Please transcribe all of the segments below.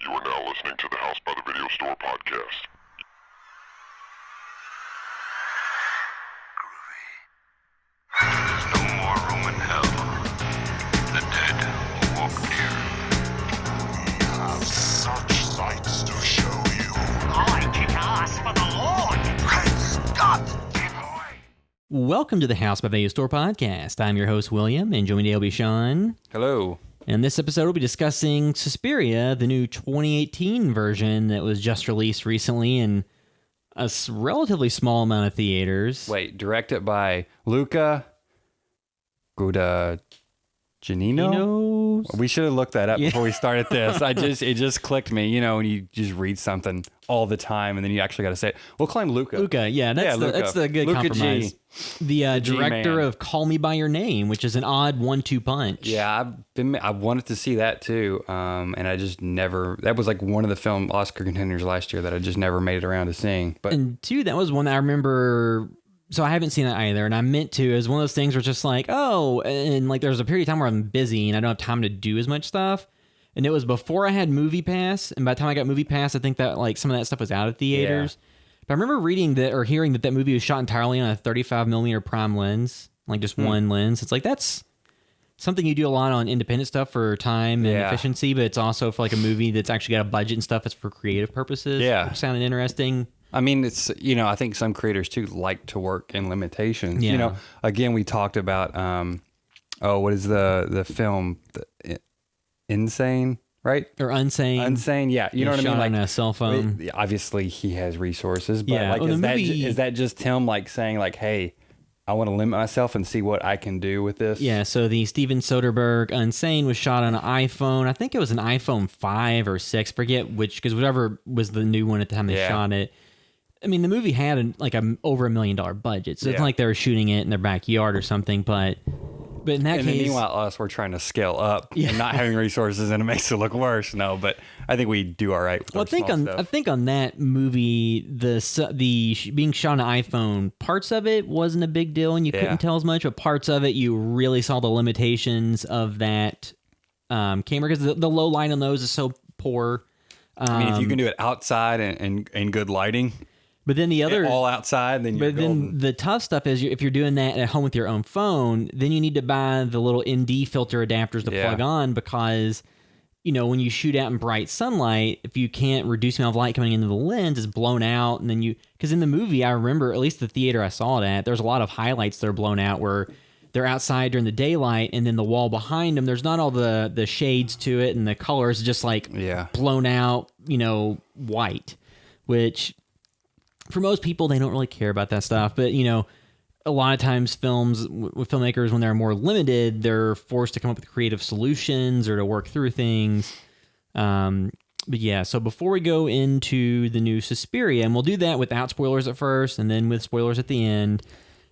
You are now listening to the House by the Video Store podcast. There's no more room in hell. The dead will walk here. We have such sights to show you. I kick ass for the Lord! Great Scott! Welcome to the House by Video Store podcast. I'm your host, William, and joining me will be Sean. Hello. And this episode, we'll be discussing Suspiria, the new 2018 version that was just released recently in a relatively small amount of theaters. Wait, directed by Luca Guadagnino? We should have looked that up before we started this. It just clicked me, you know, when you just read something all the time and then you actually got to say it. We'll claim Luca. Luca, yeah, that's the good Luca compromise. G. The director G-man. of Call Me By Your Name, which is an odd 1-2 punch. Yeah, I wanted to see that too, and I just never. That was like one of the film Oscar contenders last year that I just never made it around to seeing. But And two, that was one that I remember. So I haven't seen that either, and I meant to. It was one of those things where it's just like, oh, and like there was a period of time where I'm busy and I don't have time to do as much stuff. And it was before I had Movie Pass, and by the time I got Movie Pass, I think that like some of that stuff was out of theaters. Yeah. But I remember reading that or hearing that movie was shot entirely on a 35mm prime lens, like just one lens. It's like that's something you do a lot on independent stuff for time and efficiency, but it's also for like a movie that's actually got a budget and stuff. It's for creative purposes. Yeah, which sounded interesting. I mean, it's, you know, I think some creators too like to work in limitations. Yeah. You know, again, we talked about, what is the film? Insane, right? Or Unsane. Unsane, yeah. You know what I mean? Shot Like on a cell phone. Obviously, he has resources, but Yeah. like, Well, is that just him like saying like, hey, I want to limit myself and see what I can do with this? Yeah, so the Steven Soderbergh Unsane was shot on an iPhone. I think it was an iPhone 5 or 6, forget which, because whatever was the new one at the time they shot it. I mean, the movie had over $1 million budget, so it's not like they were shooting it in their backyard or something, but in that case... And then meanwhile, us, we're trying to scale up and not having resources, and it makes it look worse. No, but I think we do all right with our small stuff. I think on that movie, the being shot on an iPhone, parts of it wasn't a big deal, and you couldn't tell as much, but parts of it, you really saw the limitations of that camera, because the low light on those is so poor. I mean, if you can do it outside and good lighting... But then the other all outside, then you're golden. Then the tough stuff is if you're doing that at home with your own phone, then you need to buy the little ND filter adapters to plug on, because you know when you shoot out in bright sunlight, if you can't reduce the amount of light coming into the lens, it's blown out, and then because in the movie I remember, at least the theater I saw it at, there's a lot of highlights that are blown out where they're outside during the daylight, and then the wall behind them, there's not all the shades to it, and the colors just like blown out, white, which. For most people, they don't really care about that stuff. But, a lot of times with filmmakers, when they're more limited, they're forced to come up with creative solutions or to work through things. But yeah, so before we go into the new Suspiria, and we'll do that without spoilers at first and then with spoilers at the end.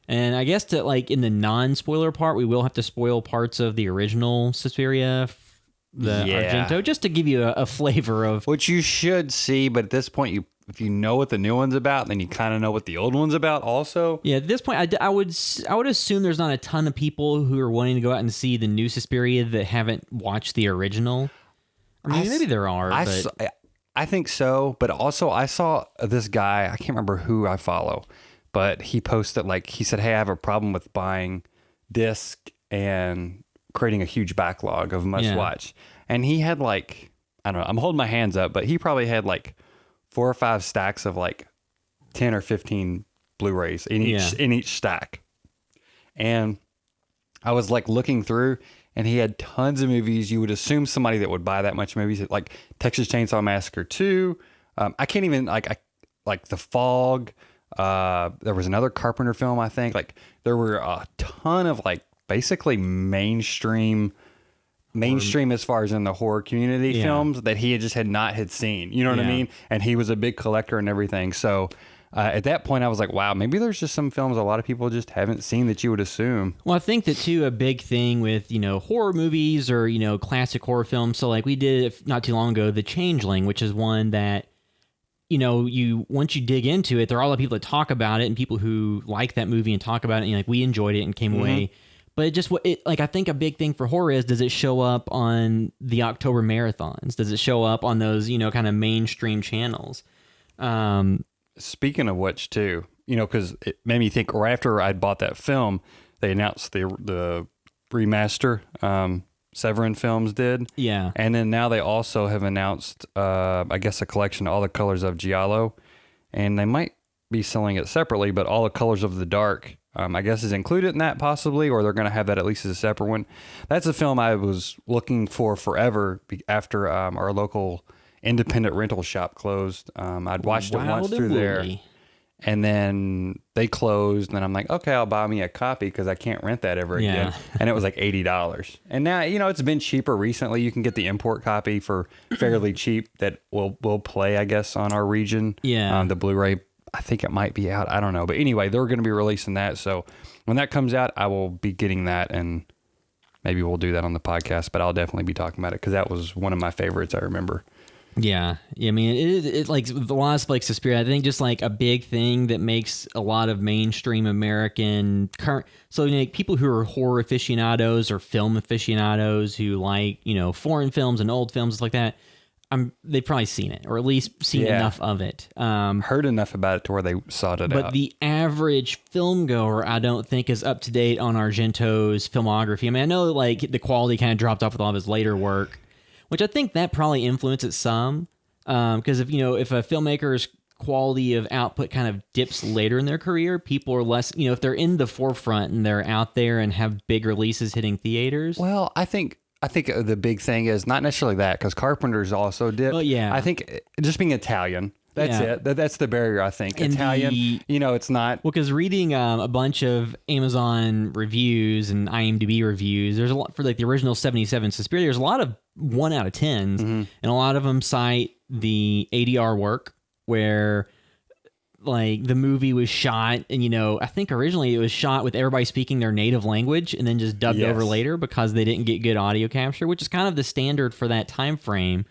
And I guess in the non-spoiler part, we will have to spoil parts of the original Suspiria, the Argento, just to give you a flavor of... Which you should see, but at this point, if you know what the new one's about, then you kind of know what the old one's about also. Yeah, at this point, I would assume there's not a ton of people who are wanting to go out and see the new Suspiria that haven't watched the original. I mean, maybe there are, but... I think so, but also I saw this guy, I can't remember who I follow, but he posted, he said, hey, I have a problem with buying disc and creating a huge backlog of must-watch. And he had, I don't know, I'm holding my hands up, but he probably had, 4 or 5 stacks of 10 or 15 Blu-rays in each stack. And I was looking through, and he had tons of movies. You would assume somebody that would buy that much movies, like Texas Chainsaw Massacre 2. I can't even like The Fog. There was another Carpenter film, I think. There were a ton of basically mainstream as far as in the horror community films that he had not seen. You know what I mean? And he was a big collector and everything. So at that point, I was like, wow, maybe there's just some films a lot of people just haven't seen that you would assume. Well, I think that, too, a big thing with, horror movies or, classic horror films. So, we did not too long ago, The Changeling, which is one that, once you dig into it, there are a lot of people that talk about it and people who like that movie and talk about it. And, we enjoyed it and came away But like I think a big thing for horror is, does it show up on the October marathons? Does it show up on those, kind of mainstream channels? Speaking of which, too, because it made me think. Or after I'd bought that film, they announced the remaster. Severin Films did, Yeah, and then now they also have announced, I guess, a collection of All the Colors of Giallo, and they might be selling it separately. But All the Colors of the Dark, I guess, is included in that possibly, or they're going to have that at least as a separate one. That's a film I was looking for forever after our local independent rental shop closed. I'd watched it once through there, and then they closed, and then I'm like, okay, I'll buy me a copy because I can't rent that ever again. And it was like $80. And now, it's been cheaper recently. You can get the import copy for fairly cheap that will play, I guess, on our region. Yeah. The Blu-ray, I think it might be out. I don't know. But anyway, they're going to be releasing that. So when that comes out, I will be getting that, and maybe we'll do that on the podcast, but I'll definitely be talking about it because that was one of my favorites, I remember. Yeah. I mean, it like a lot of stuff like Suspiria, I think just like a big thing that makes a lot of mainstream American people who are horror aficionados or film aficionados who like, foreign films and old films, like that, they've probably seen it, or at least seen enough of it. Heard enough about it to where they sought it out. But the average film goer, I don't think, is up to date on Argento's filmography. I mean, I know like the quality kind of dropped off with all of his later work, which I think that probably influences some. Because if a filmmaker's quality of output kind of dips later in their career, people are less, if they're in the forefront and they're out there and have big releases hitting theaters. Well, I think the big thing is not necessarily that, because Carpenter's also did. Well, yeah. I think just being Italian, that's it. That's the barrier, I think. And Italian, it's not. Well, because reading a bunch of Amazon reviews and IMDb reviews, there's a lot for like the original 77 Suspiria. There's a lot of 1 out of 10s, and a lot of them cite the ADR work where like the movie was shot, and I think originally it was shot with everybody speaking their native language and then just dubbed over later because they didn't get good audio capture, which is kind of the standard for that time frame.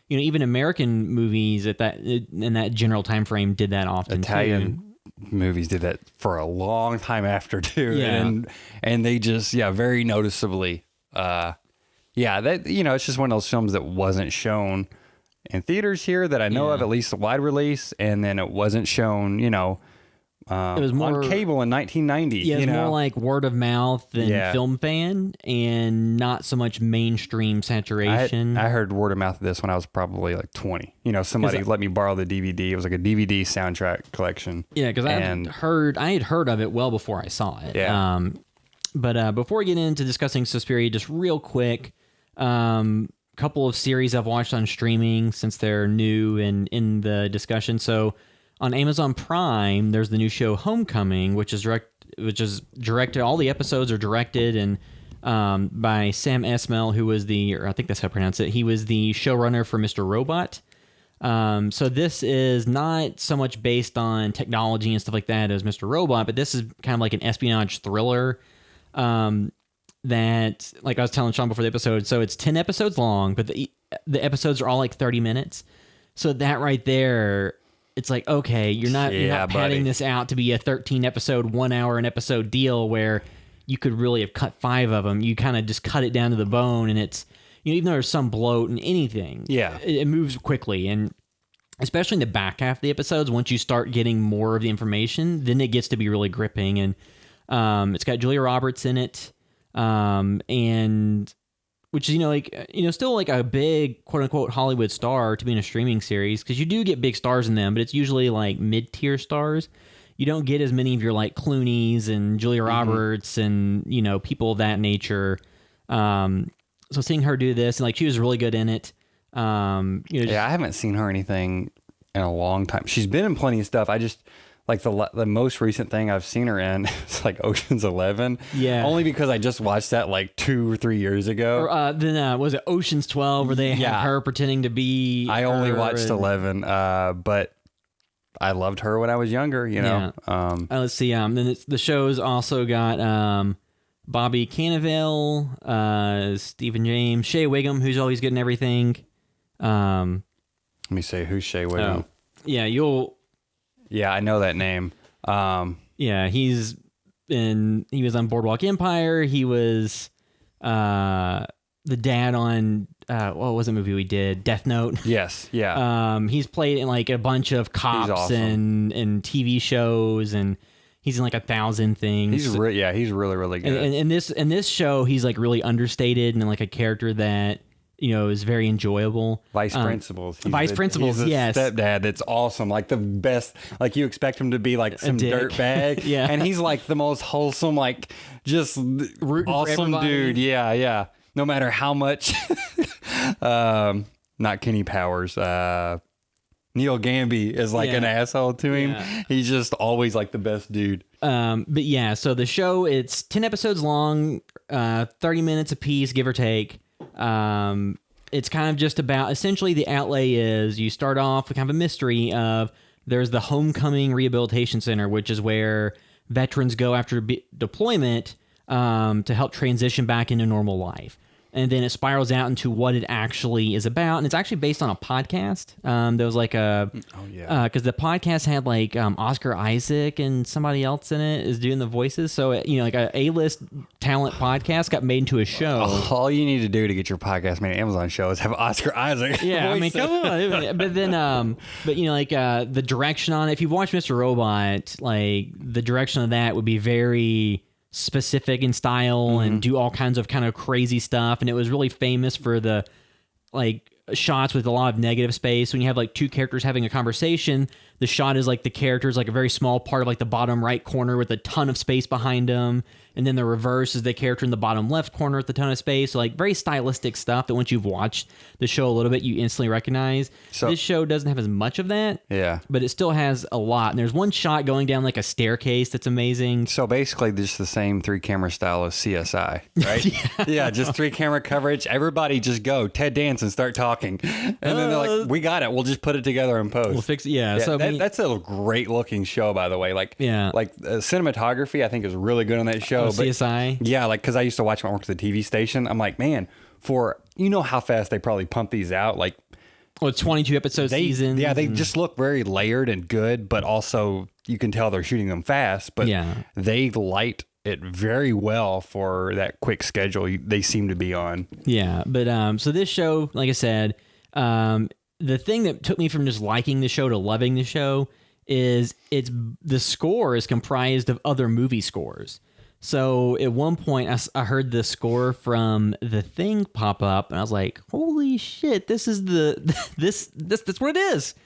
Even American movies in that general time frame did that often. Italian movies did that for a long time after too, and they just very noticeably, that it's just one of those films that wasn't shown in theaters here that I know of, at least a wide release, and then it wasn't shown, it was more on cable in 1990. Yeah, it was more like word of mouth than film fan, and not so much mainstream saturation. I heard word of mouth of this when I was probably like 20. Somebody let me borrow the DVD. It was like a DVD soundtrack collection. Yeah, because I had heard of it well before I saw it. Yeah. But before we get into discussing Suspiria, just real quick, couple of series I've watched on streaming since they're new and in the discussion. So on Amazon Prime, there's the new show Homecoming, which is directed. All the episodes are directed and by Sam Esmail, who was I think that's how I pronounce it. He was the showrunner for Mr. Robot. So this is not so much based on technology and stuff like that as Mr. Robot, but this is kind of like an espionage thriller. That, like I was telling Sean before the episode, so it's 10 episodes long, but the episodes are all like 30 minutes. So that right there, it's like, okay, you're not padding this out to be a 13 episode, 1 hour an episode deal where you could really have cut 5 of them. You kind of just cut it down to the bone, and it's, even though there's some bloat and anything, it moves quickly. And especially in the back half of the episodes, once you start getting more of the information, then it gets to be really gripping. And it's got Julia Roberts in it. And which is, still like a big quote unquote Hollywood star to be in a streaming series, because you do get big stars in them, but it's usually like mid-tier stars. You don't get as many of your like Clooney's and Julia Roberts and, people of that nature. So seeing her do this, and like she was really good in it. I haven't seen her anything in a long time. She's been in plenty of stuff. I just, like the most recent thing I've seen her in is like Ocean's 11. Yeah. Only because I just watched that like 2 or 3 years ago. Or then was it Ocean's 12 where they have her pretending to be I only watched 11, but I loved her when I was younger, know. Let's see. Then the show's also got Bobby Cannavale, Stephen James, Shea Wiggum, who's always good in everything. Let me say, who's Shea Wiggum? Yeah, Yeah, I know that name. He's he was on Boardwalk Empire. He was the dad on what was the movie we did? Death Note. Yes, yeah. He's played in like a bunch of cops awesome. and TV shows, and he's in like 1,000 things. He's really, really good. And in this show, he's like really understated and like a character that is very enjoyable. Vice Principals. Vice Principals, he's a yes. Stepdad that's awesome. Like the best. Like you expect him to be like some dick. dirt bag. Yeah. And he's like the most wholesome, like just Rooting for awesome everybody. dude. Yeah, yeah. No matter how much. Not Kenny Powers. Neil Gamby is like an asshole to him. Yeah. He's just always like the best dude. But yeah, so the show, it's 10 episodes long, 30 minutes a piece, give or take. It's kind of just about, essentially the outlay is you start off with kind of a mystery of there's the Homecoming Rehabilitation Center, which is where veterans go after deployment to help transition back into normal life. And then it spirals out into what it actually is about. And it's actually based on a podcast. There was like because the podcast had like Oscar Isaac and somebody else in it is doing the voices. So, like a A-list talent podcast got made into a show. All you need to do to get your podcast made an Amazon show is have Oscar Isaac. Yeah, I mean, come on. But then, the direction on it, if you've watched Mr. Robot, like the direction of that would be very specific in style and do all kinds of kind of crazy stuff. And it was really famous for the like shots with a lot of negative space. When you have like two characters having a conversation, the shot is like the character's like a very small part of like the bottom right corner with a ton of space behind them. And then the reverse is the character in the bottom left corner with a ton of space. So like very stylistic stuff that once you've watched the show a little bit, you instantly recognize. So this show doesn't have as much of that. Yeah. But it still has a lot. And there's one shot going down like a staircase that's amazing. So basically just the same 3-camera style as CSI, right? Yeah, just 3-camera coverage. Everybody just go Ted Dance and start talking. And then they're like, we got it. We'll just put it together in post. We'll fix it. Yeah. So that's a great looking show, by the way. Like, cinematography, I think, is really good on that show. But CSI. Yeah, like because I used to watch when I worked at the TV station. I'm like, man, for how fast they probably pump these out. Like, well, it's 22 episode seasons. Yeah, they just look very layered and good, but also you can tell they're shooting them fast. But they light it very well for that quick schedule they seem to be on. Yeah, but so this show, like I said, the thing that took me from just liking the show to loving the show is the score is comprised of other movie scores. So at one point I heard the score from The Thing pop up and I was like, holy shit, this is that's what it is.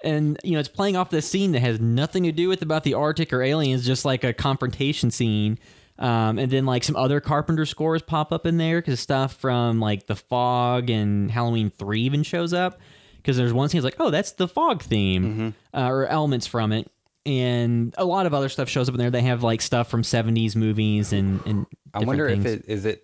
And it's playing off this scene that has nothing to do with about the Arctic or aliens, just like a confrontation scene. And then like some other Carpenter scores pop up in there because stuff from like The Fog and Halloween 3 even shows up. Because there's one scene that's like, oh, that's the Fog theme or elements from it. And a lot of other stuff shows up in there. They have like stuff from 70s movies and I wonder things. if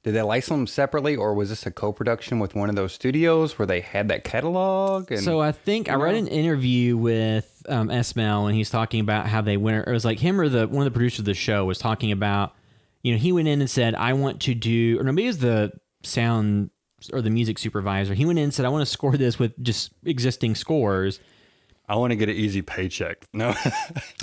did they license them separately or was this a co-production with one of those studios where they had that catalog? And, so I think I read an interview with SML and he's talking about how they went. It was like him or one of the producers of the show was talking about, he went in and said, I want to do, or maybe it was the sound or the music supervisor. He went in and said, I want to score this with just existing scores. I want to get an easy paycheck. No.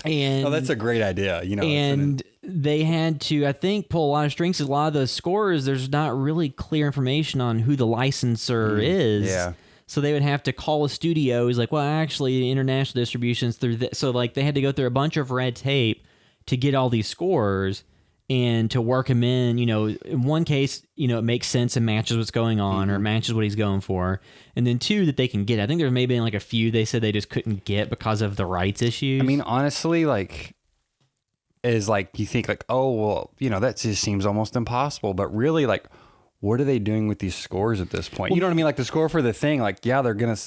And that's a great idea. And they had to, I think, pull a lot of strings. A lot of the scores, there's not really clear information on who the licensor is. Yeah. So they would have to call a studio. He's like, well, actually, international distribution's through this. So like they had to go through a bunch of red tape to get all these scores and to work him in. In one case, it makes sense and matches what's going on or matches what he's going for. And then two, that they can get. I think there may be like a few they said they just couldn't get because of the rights issues. I mean, honestly, like, is like, you think like, oh, well, that just seems almost impossible. But really, like, what are they doing with these scores at this point? You know what I mean? Like the score for The Thing, like, yeah, they're going to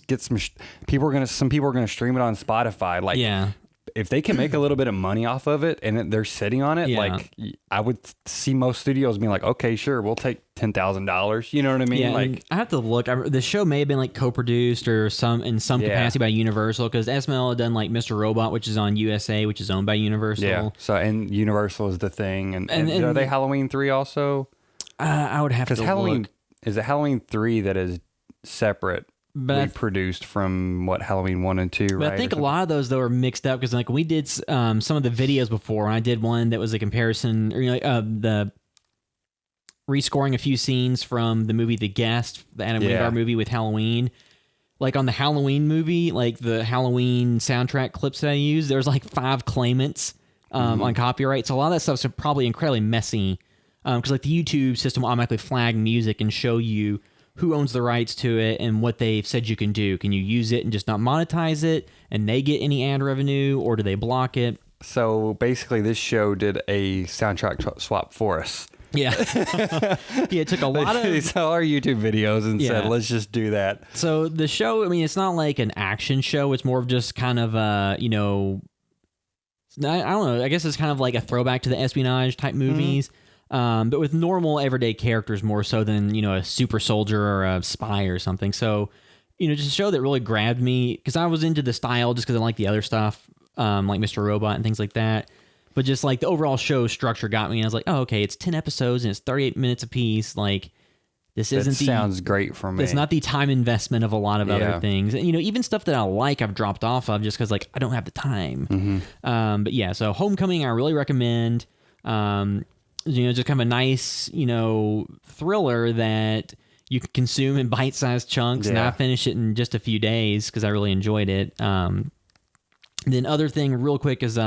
get some people are going to stream it on Spotify. Like, yeah. If they can make a little bit of money off of it and they're sitting on it, like I would see most studios being like, okay, sure, we'll take $10,000. You know what I mean? Yeah, like I have to look. The show may have been like co-produced or in some capacity by Universal because SML had done like Mr. Robot, which is on USA, which is owned by Universal. Yeah. So and Universal is The Thing, and are they Halloween 3 also? I would have to Halloween look. is it Halloween 3 that is separate reproduced from what Halloween 1 and 2, But right? I think a lot of those though are mixed up because like we did some of the videos before, and I did one that was a comparison, or the rescoring a few scenes from the movie The Guest, the Adam Wingard movie with Halloween. Like on the Halloween movie, like the Halloween soundtrack clips that I used, there's like 5 claimants on copyright. So a lot of that stuff's probably incredibly messy because like the YouTube system will automatically flag music and show you who owns the rights to it and what they've said you can do. Can you use it and just not monetize it and they get any ad revenue, or do they block it? So basically this show did a soundtrack swap for us. Yeah. It took a lot of... They saw our YouTube videos and said, let's just do that. So the show, I mean, it's not like an action show. It's more of just kind of, I don't know. I guess it's kind of like a throwback to the espionage type movies, but with normal everyday characters more so than, a super soldier or a spy or something. So, just a show that really grabbed me because I was into the style just because I like the other stuff, like Mr. Robot and things like that. But just like the overall show structure got me, and I was like, oh, okay, it's 10 episodes and it's 38 minutes apiece. Like, this isn't sounds great for me. It's not the time investment of a lot of other things. And, even stuff that I like, I've dropped off of just because, like, I don't have the time. But yeah, so Homecoming, I really recommend. Just kind of a nice, thriller that you can consume in bite-sized chunks. And I finished it in just a few days because I really enjoyed it. Then other thing real quick is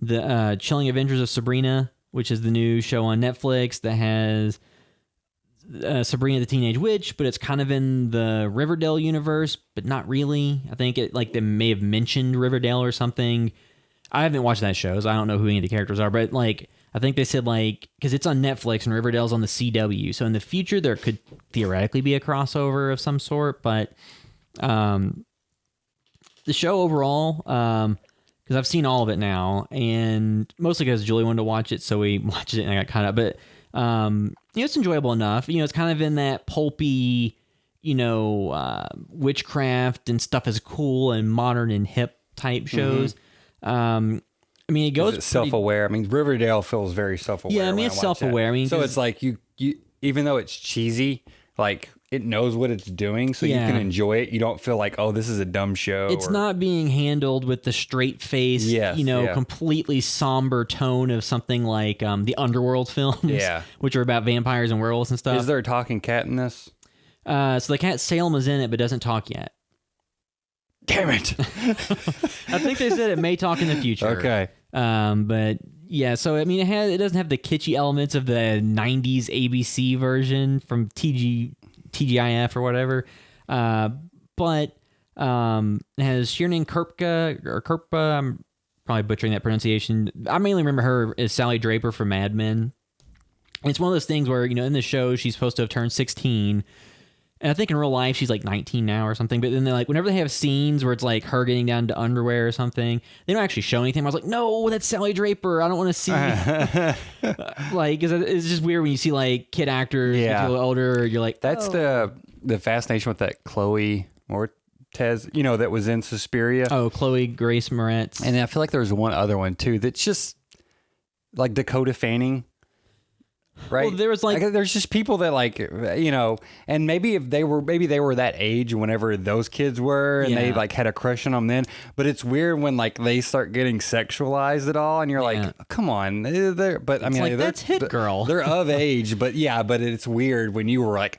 the Chilling Adventures of Sabrina, which is the new show on Netflix that has Sabrina the Teenage Witch, but it's kind of in the Riverdale universe, but not really. I think they may have mentioned Riverdale or something. I haven't watched that show, so I don't know who any of the characters are, but I think they said because it's on Netflix and Riverdale's on the CW, so in the future there could theoretically be a crossover of some sort, but the show overall, because I've seen all of it now, and mostly because Julie wanted to watch it, so we watched it and I got caught up. But it's enjoyable enough. It's kind of in that pulpy, witchcraft and stuff is cool and modern and hip type shows. It goes it's self-aware. Riverdale feels very self-aware. Yeah, it's self-aware. So it's like you even though it's cheesy, like it knows what it's doing, so you can enjoy it. You don't feel like, oh, this is a dumb show. It's not being handled with the straight face, completely somber tone of something like the Underworld films, which are about vampires and werewolves and stuff. Is there a talking cat in this? So the cat Salem is in it, but doesn't talk yet. Damn it! I think they said it may talk in the future. Okay. But yeah, so it doesn't have the kitschy elements of the 90s ABC version from TGIF or whatever, but it has Shireen Kirpa. I'm probably butchering that pronunciation. I mainly remember her as Sally Draper from Mad Men. And it's one of those things where in the show she's supposed to have turned 16, and I think in real life she's like 19 now or something. But then they're whenever they have scenes where it's like her getting down to underwear or something, they don't actually show anything. I was like, no, that's Sally Draper. I don't want to see. Because it's just weird when you see kid actors get a little older. You're like, that's the fascination with that Chloe Moretz, that was in Suspiria. Oh, Chloe Grace Moretz. And I feel like there was one other one too that's just like Dakota Fanning. Right. Well, there was there's just people that and maybe they were that age whenever those kids were, and they had a crush on them then. But it's weird when they start getting sexualized at all, and you're like, come on, that's Hit Girl. They're of age, but it's weird when you were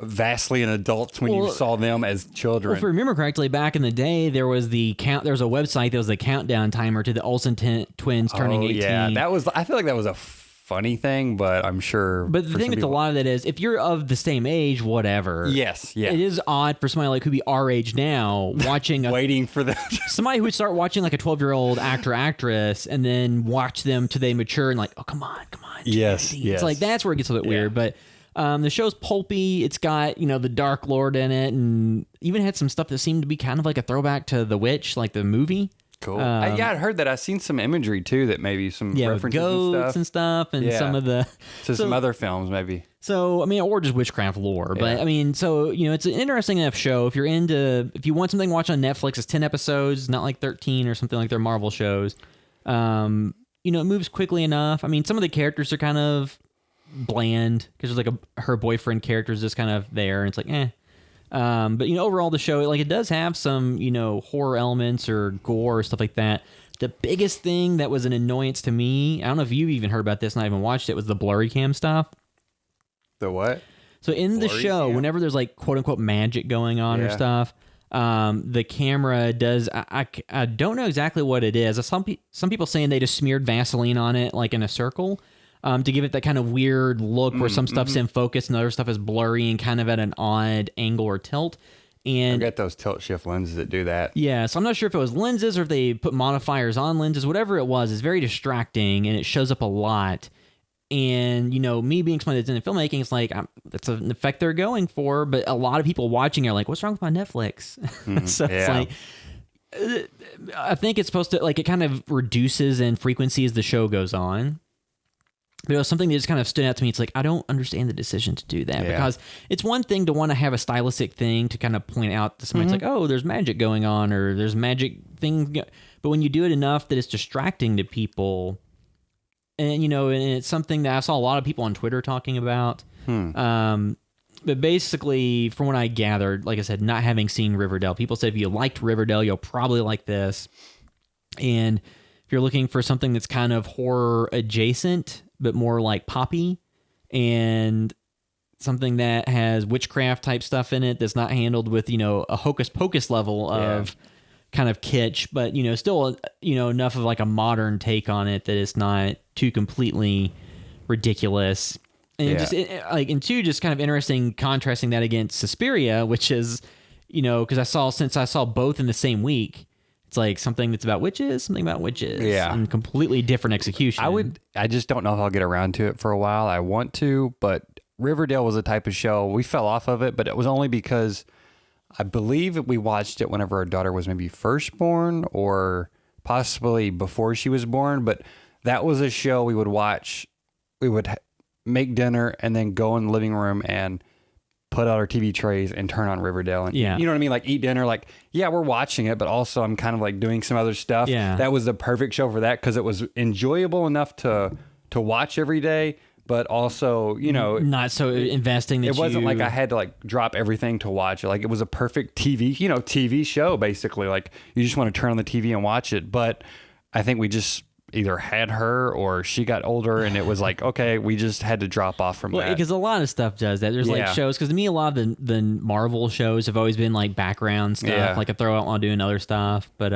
vastly an adult when you saw them as children. Well, if I remember correctly, back in the day, there was a website that was the countdown timer to the Olsen twins turning 18. Yeah, I feel like that was a funny thing, but I'm sure. But the thing with a lot of that is, if you're of the same age, whatever. Yes, yeah. It is odd for somebody who'd be our age now watching waiting for them. Somebody who would start watching a 12-year-old actress and then watch them till they mature and oh, come on. Yes. It's that's where it gets a bit weird, but. The show's pulpy. It's got, the Dark Lord in it, and even had some stuff that seemed to be kind of like a throwback to The Witch, like the movie. Cool. I'd heard that. I've seen some imagery too that maybe some references goats and stuff, and some of the some other films maybe. So or just witchcraft lore, but it's an interesting enough show. If you want something to watch on Netflix, it's 10 episodes, not like 13 or something like their Marvel shows. It moves quickly enough. Some of the characters are kind of bland because there's her boyfriend character is just kind of there, and it's But overall the show, like, it does have some horror elements or gore or stuff like that. The biggest thing that was an annoyance to me, I don't know if you've even heard about this and I haven't watched it, was the blurry cam stuff. The what? So in the show, whenever there's like quote unquote magic going on or stuff, the camera does. I don't know exactly what it is. Some people saying they just smeared Vaseline on it, like in a circle, to give it that kind of weird look where some stuff's in focus and other stuff is blurry and kind of at an odd angle or tilt. And I got those tilt shift lenses that do that. Yeah, so I'm not sure if it was lenses or if they put modifiers on lenses. Whatever it was, it's very distracting and it shows up a lot. And, me being someone that's in filmmaking, it's like, that's an effect they're going for. But a lot of people watching are like, what's wrong with my Netflix? So it's like, I think it's supposed to, like, it kind of reduces in frequency as the show goes on. But it was something that just kind of stood out to me. It's like, I don't understand the decision to do that because it's one thing to want to have a stylistic thing to kind of point out to somebody. It's like, oh, there's magic going on or there's magic thing. But when you do it enough that it's distracting to people, and and it's something that I saw a lot of people on Twitter talking about. But basically, from what I gathered, like I said, not having seen Riverdale, people said if you liked Riverdale, you'll probably like this. And if you're looking for something that's kind of horror adjacent, but more like poppy, and something that has witchcraft type stuff in it that's not handled with, a hocus pocus level of kind of kitsch, but still enough of like a modern take on it that it's not too completely ridiculous. And just kind of interesting contrasting that against Suspiria, which is since I saw both in the same week, it's like something that's about witches, and completely different execution. I just don't know if I'll get around to it for a while. I want to, but Riverdale was a type of show we fell off of it, but it was only because I believe we watched it whenever our daughter was maybe first born or possibly before she was born. But that was a show we would watch. We would make dinner and then go in the living room and put out our TV trays and turn on Riverdale. And you know what I mean? Like eat dinner, like, we're watching it, but also I'm kind of like doing some other stuff. Yeah. That was the perfect show for that because it was enjoyable enough to watch every day. But also, not so investing that it wasn't like I had to like drop everything to watch it. Like it was a perfect TV show, basically. Like you just want to turn on the TV and watch it. But I think we just either had her or she got older and it was like, okay, we just had to drop off from that. Because a lot of stuff does that. There's like shows, because to me, a lot of the Marvel shows have always been like background stuff, like a throw out while doing other stuff. But,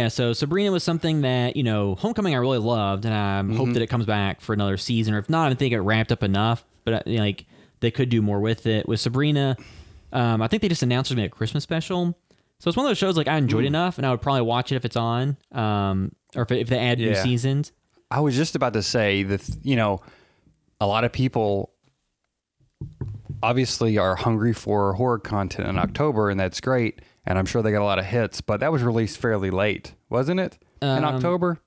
so Sabrina was something that, Homecoming I really loved, and I hope that it comes back for another season, or if not, I think it wrapped up enough, but they could do more with it. With Sabrina, I think they just announced there's going to be a Christmas special. So it's one of those shows like I enjoyed enough, and I would probably watch it if it's on, or if they add new seasons. I was just about to say that, a lot of people obviously are hungry for horror content in October, and that's great. And I'm sure they got a lot of hits, but that was released fairly late, wasn't it? In October?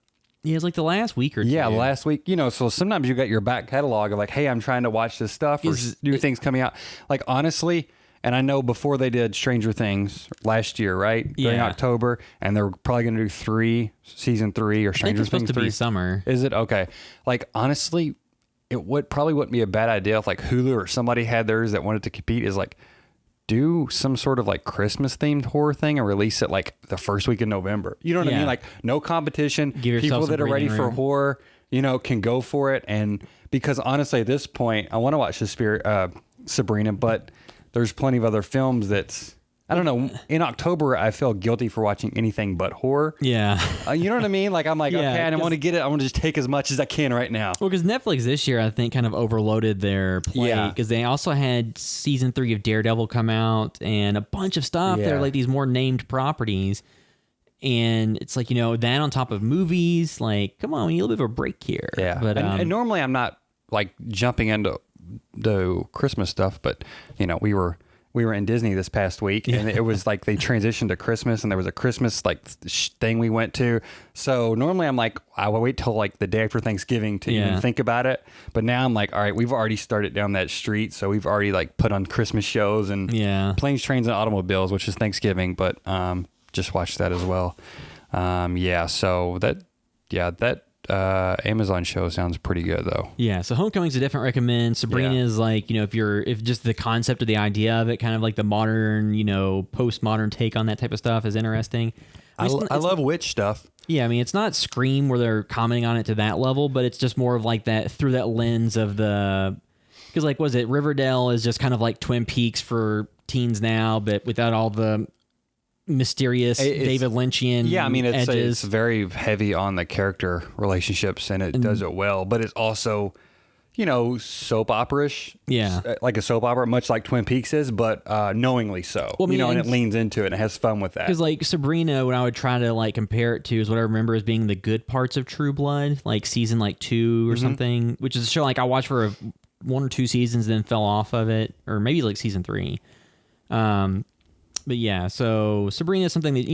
Yeah, it's like the last week or two. Yeah, last week. So sometimes you got your back catalog of like, hey, I'm trying to watch this stuff or new things coming out. Like, honestly, and I know before they did Stranger Things last year, right? During October, and they're probably going to do season 3 or Stranger Things 3. It's supposed to be summer. Is it? Okay. Like, honestly, it probably wouldn't be a bad idea if like Hulu or somebody had theirs that wanted to compete, is like, do some sort of like Christmas themed horror thing and release it like the first week in November. You know what I mean? Like no competition. People that are ready for horror, can go for it. And because honestly, at this point, I want to watch Sabrina, but there's plenty of other films that's, I don't know. In October, I feel guilty for watching anything but horror. Yeah. You know what I mean? Like, I'm like, okay, I don't want to get it. I want to just take as much as I can right now. Well, because Netflix this year, I think, kind of overloaded their plate. Because they also had season 3 of Daredevil come out and a bunch of stuff. They're like these more named properties. And it's like, that on top of movies. Like, come on, we need a little bit of a break here. Yeah. But, and normally I'm not like jumping into the Christmas stuff, but, we were in Disney this past week, and it was like they transitioned to Christmas, and there was a Christmas like thing we went to. So normally I'm like, I will wait till like the day after Thanksgiving to even think about it. But now I'm like, all right, we've already started down that street, so we've already like put on Christmas shows and Planes, Trains, and Automobiles, which is Thanksgiving. But just watched that as well. So that Amazon show sounds pretty good though. Yeah, so Homecoming's a definite recommend. Sabrina is like, if just the concept of the idea of it, kind of like the modern, postmodern take on that type of stuff is interesting. I love witch stuff. Yeah, I mean, it's not Scream where they're commenting on it to that level, but it's just more of like that through that lens of because like, was it Riverdale is just kind of like Twin Peaks for teens now, but without all the mysterious David Lynchian yeah, I mean, edges. It's very heavy on the character relationships, and it does it well, but it's also, soap opera-ish. Yeah. Like a soap opera, much like Twin Peaks is, but knowingly so. Well, I mean, and it leans into it and it has fun with that. Because like Sabrina, what I would try to like compare it to is what I remember as being the good parts of True Blood, like season like 2 or something, which is a show like I watched for 1 or 2 seasons, then fell off of it, or maybe like season 3. But yeah, so Sabrina is something that,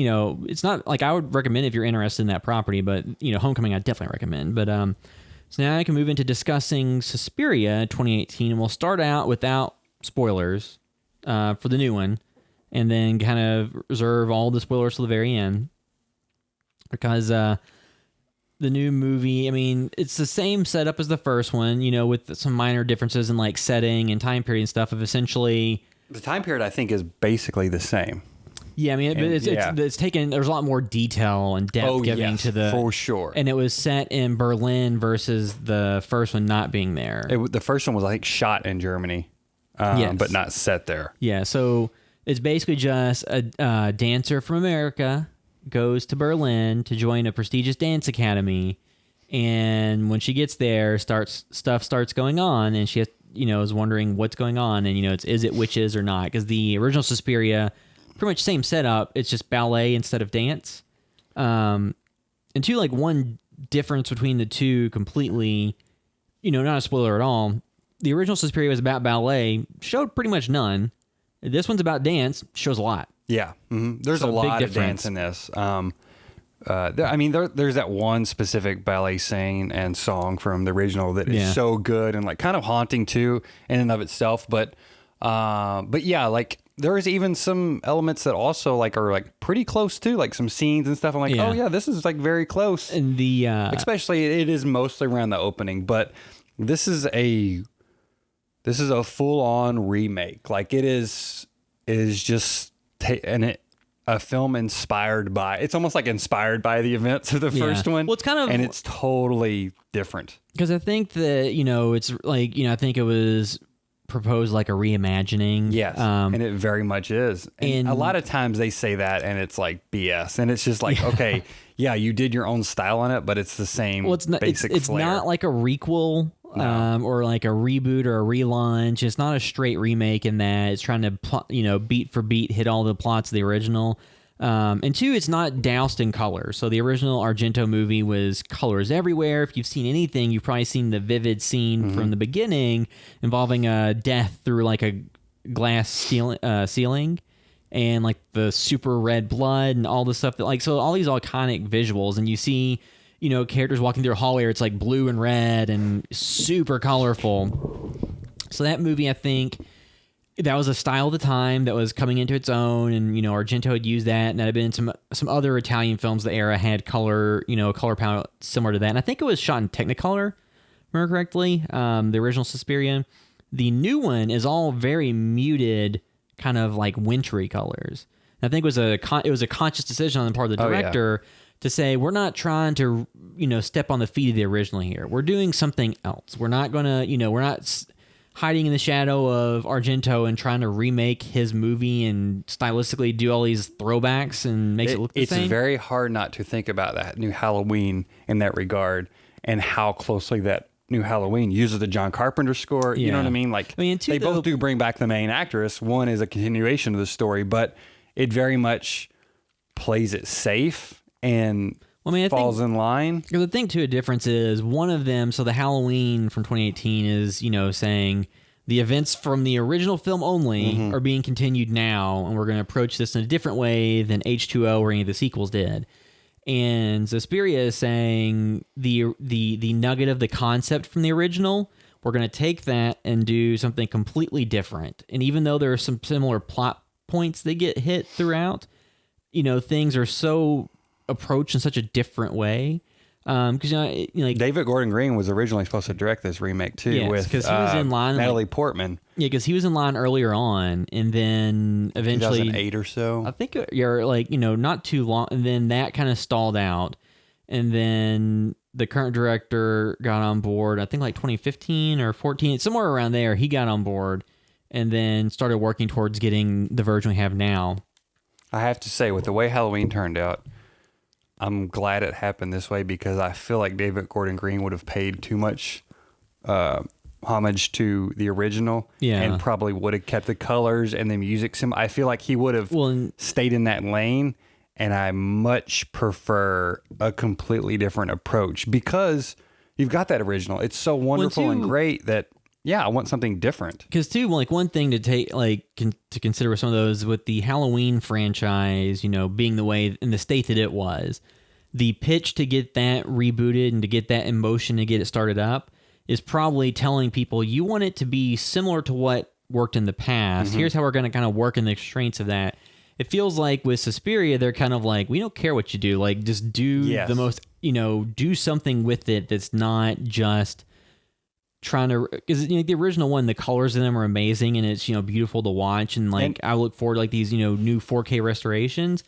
it's not like I would recommend if you're interested in that property, but, Homecoming I definitely recommend. But so now I can move into discussing Suspiria 2018, and we'll start out without spoilers for the new one, and then kind of reserve all the spoilers till the very end. Because the new movie, I mean, it's the same setup as the first one, with some minor differences in like setting and time period and stuff of essentially... The time period, I think, is basically the same. Yeah, I mean, it's taken. There's a lot more detail and depth to the for sure. And it was set in Berlin versus the first one not being there. The first one was, I think, shot in Germany, but not set there. Yeah, so it's basically just a dancer from America goes to Berlin to join a prestigious dance academy, and when she gets there, stuff starts going on, and she has. Is wondering what's going on, and is it witches or not? Because the original Suspiria, pretty much same setup. It's just ballet instead of dance. And two, like one difference between the two completely, not a spoiler at all. The original Suspiria was about ballet, showed pretty much none. This one's about dance, shows a lot. Yeah, there's a lot of dance in this. There's that one specific ballet scene and song from the original that is so good and like kind of haunting too in and of itself. But yeah, like there is even some elements that also like are like pretty close to like some scenes and stuff. I'm like, oh yeah, this is like very close. And the especially it is mostly around the opening, but this is a full on remake. Like it is just a film inspired by, it's almost like inspired by the events of the first one. Well, it's kind of, and it's totally different. Because I think that, it's like, I think it was proposed like a reimagining. Yes. And it very much is. And a lot of times they say that and it's like BS. And it's just like, okay, yeah, you did your own style on it, but it's the same basic it's flair. not like a requel. Or like a reboot or a relaunch. It's not a straight remake in that it's trying to, beat for beat hit all the plots of the original. And two, it's not doused in color. So the original Argento movie was colors everywhere. If you've seen anything, you've probably seen the vivid scene from the beginning involving a death through like a glass ceiling and like the super red blood and all the stuff that like, so all these iconic visuals, and you see, characters walking through a hallway where it's like blue and red and super colorful. So that movie, I think that was a style of the time that was coming into its own, and Argento had used that, and that had been some other Italian films the era had color, color palette similar to that. And I think it was shot in Technicolor, remember correctly, the original Suspiria. The new one is all very muted, kind of like wintry colors. And I think it was a conscious decision on the part of the director. To say, we're not trying to, step on the feet of the original here. We're doing something else. We're not going to, we're not hiding in the shadow of Argento and trying to remake his movie and stylistically do all these throwbacks and makes it look the same. It's very hard not to think about that new Halloween in that regard and how closely that new Halloween uses the John Carpenter score. You know what I mean? Like, they both do bring back the main actress. One is a continuation of the story, but it very much plays it safe and falls in line. The thing to a difference is one of them, so the Halloween from 2018 is, saying the events from the original film only are being continued now, and we're going to approach this in a different way than H2O or any of the sequels did. And Suspiria is saying the nugget of the concept from the original, we're going to take that and do something completely different. And even though there are some similar plot points that get hit throughout, things are so approached in such a different way Because like David Gordon Green was originally supposed to direct this remake too, Yes, with 'cause he was in line, Natalie Portman. yeah, because he was in line earlier on, and then eventually 2008 or so. I think you're like not too long, and then that kind of stalled out, and then the current director got on board. I think like 2015 or 14, somewhere around there. He got on board, and then started working towards getting the version we have now. I have to say, with the way Halloween turned out, I'm glad it happened this way because I feel like David Gordon Green would have paid too much homage to the original, and probably would have kept the colors and the music. I feel like he would have stayed in that lane, and I much prefer a completely different approach because you've got that original. It's so wonderful and great that I want something different. Because too, like one thing to take to consider with some of those with the Halloween franchise, being the way in the state that it was, the pitch to get that rebooted and to get that emotion to get it started up is probably telling people you want it to be similar to what worked in the past. Here's how we're going to kind of work in the constraints of that. It feels like with Suspiria, they're kind of like, we don't care what you do. Like, just do the most, do something with it that's not just trying to, because the original one, the colors in them are amazing and it's beautiful to watch, and I look forward to like these new 4K restorations.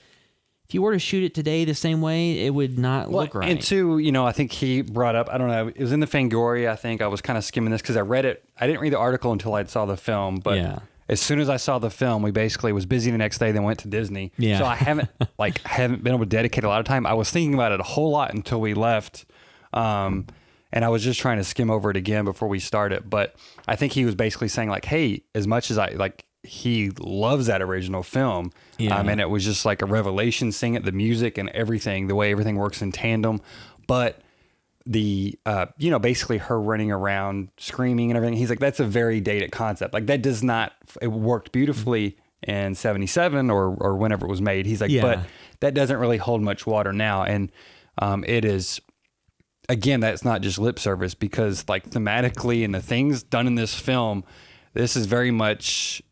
If you were to shoot it today the same way, it would not look right. And two, I think he brought up, I don't know, it was in the Fangoria. I think I was kind of skimming this because I read it. I didn't read the article until I saw the film, but as soon as I saw the film, we basically was busy the next day, then went to Disney. Yeah. So I haven't been able to dedicate a lot of time. I was thinking about it a whole lot until we left. And I was just trying to skim over it again before we started. But I think he was basically saying like, hey, as much as he loves that original film. And it was just like a revelation seeing it, the music and everything, the way everything works in tandem. But the, basically her running around screaming and everything, he's like, that's a very dated concept. Like that does not, it worked beautifully in 77 or whenever it was made. He's like, but that doesn't really hold much water now. And it is, again, that's not just lip service because like thematically and the things done in this film, this is very much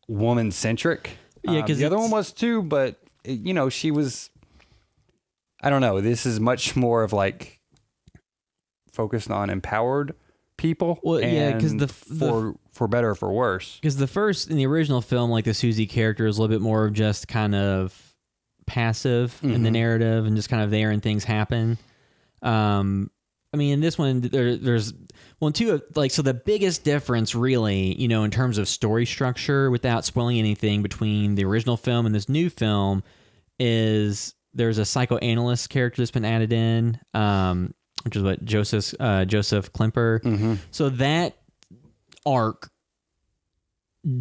woman centric. Yeah, because the other one was too, but she was, I don't know. This is much more of like focused on empowered people. Well, because for better or for worse. Because the first in the original film, like the Susie character is a little bit more of just kind of passive in the narrative and just kind of there and things happen. I mean, in this one, there's two, like, so the biggest difference really, in terms of story structure without spoiling anything between the original film and this new film is there's a psychoanalyst character that's been added in, which is what Joseph Klemper. So that arc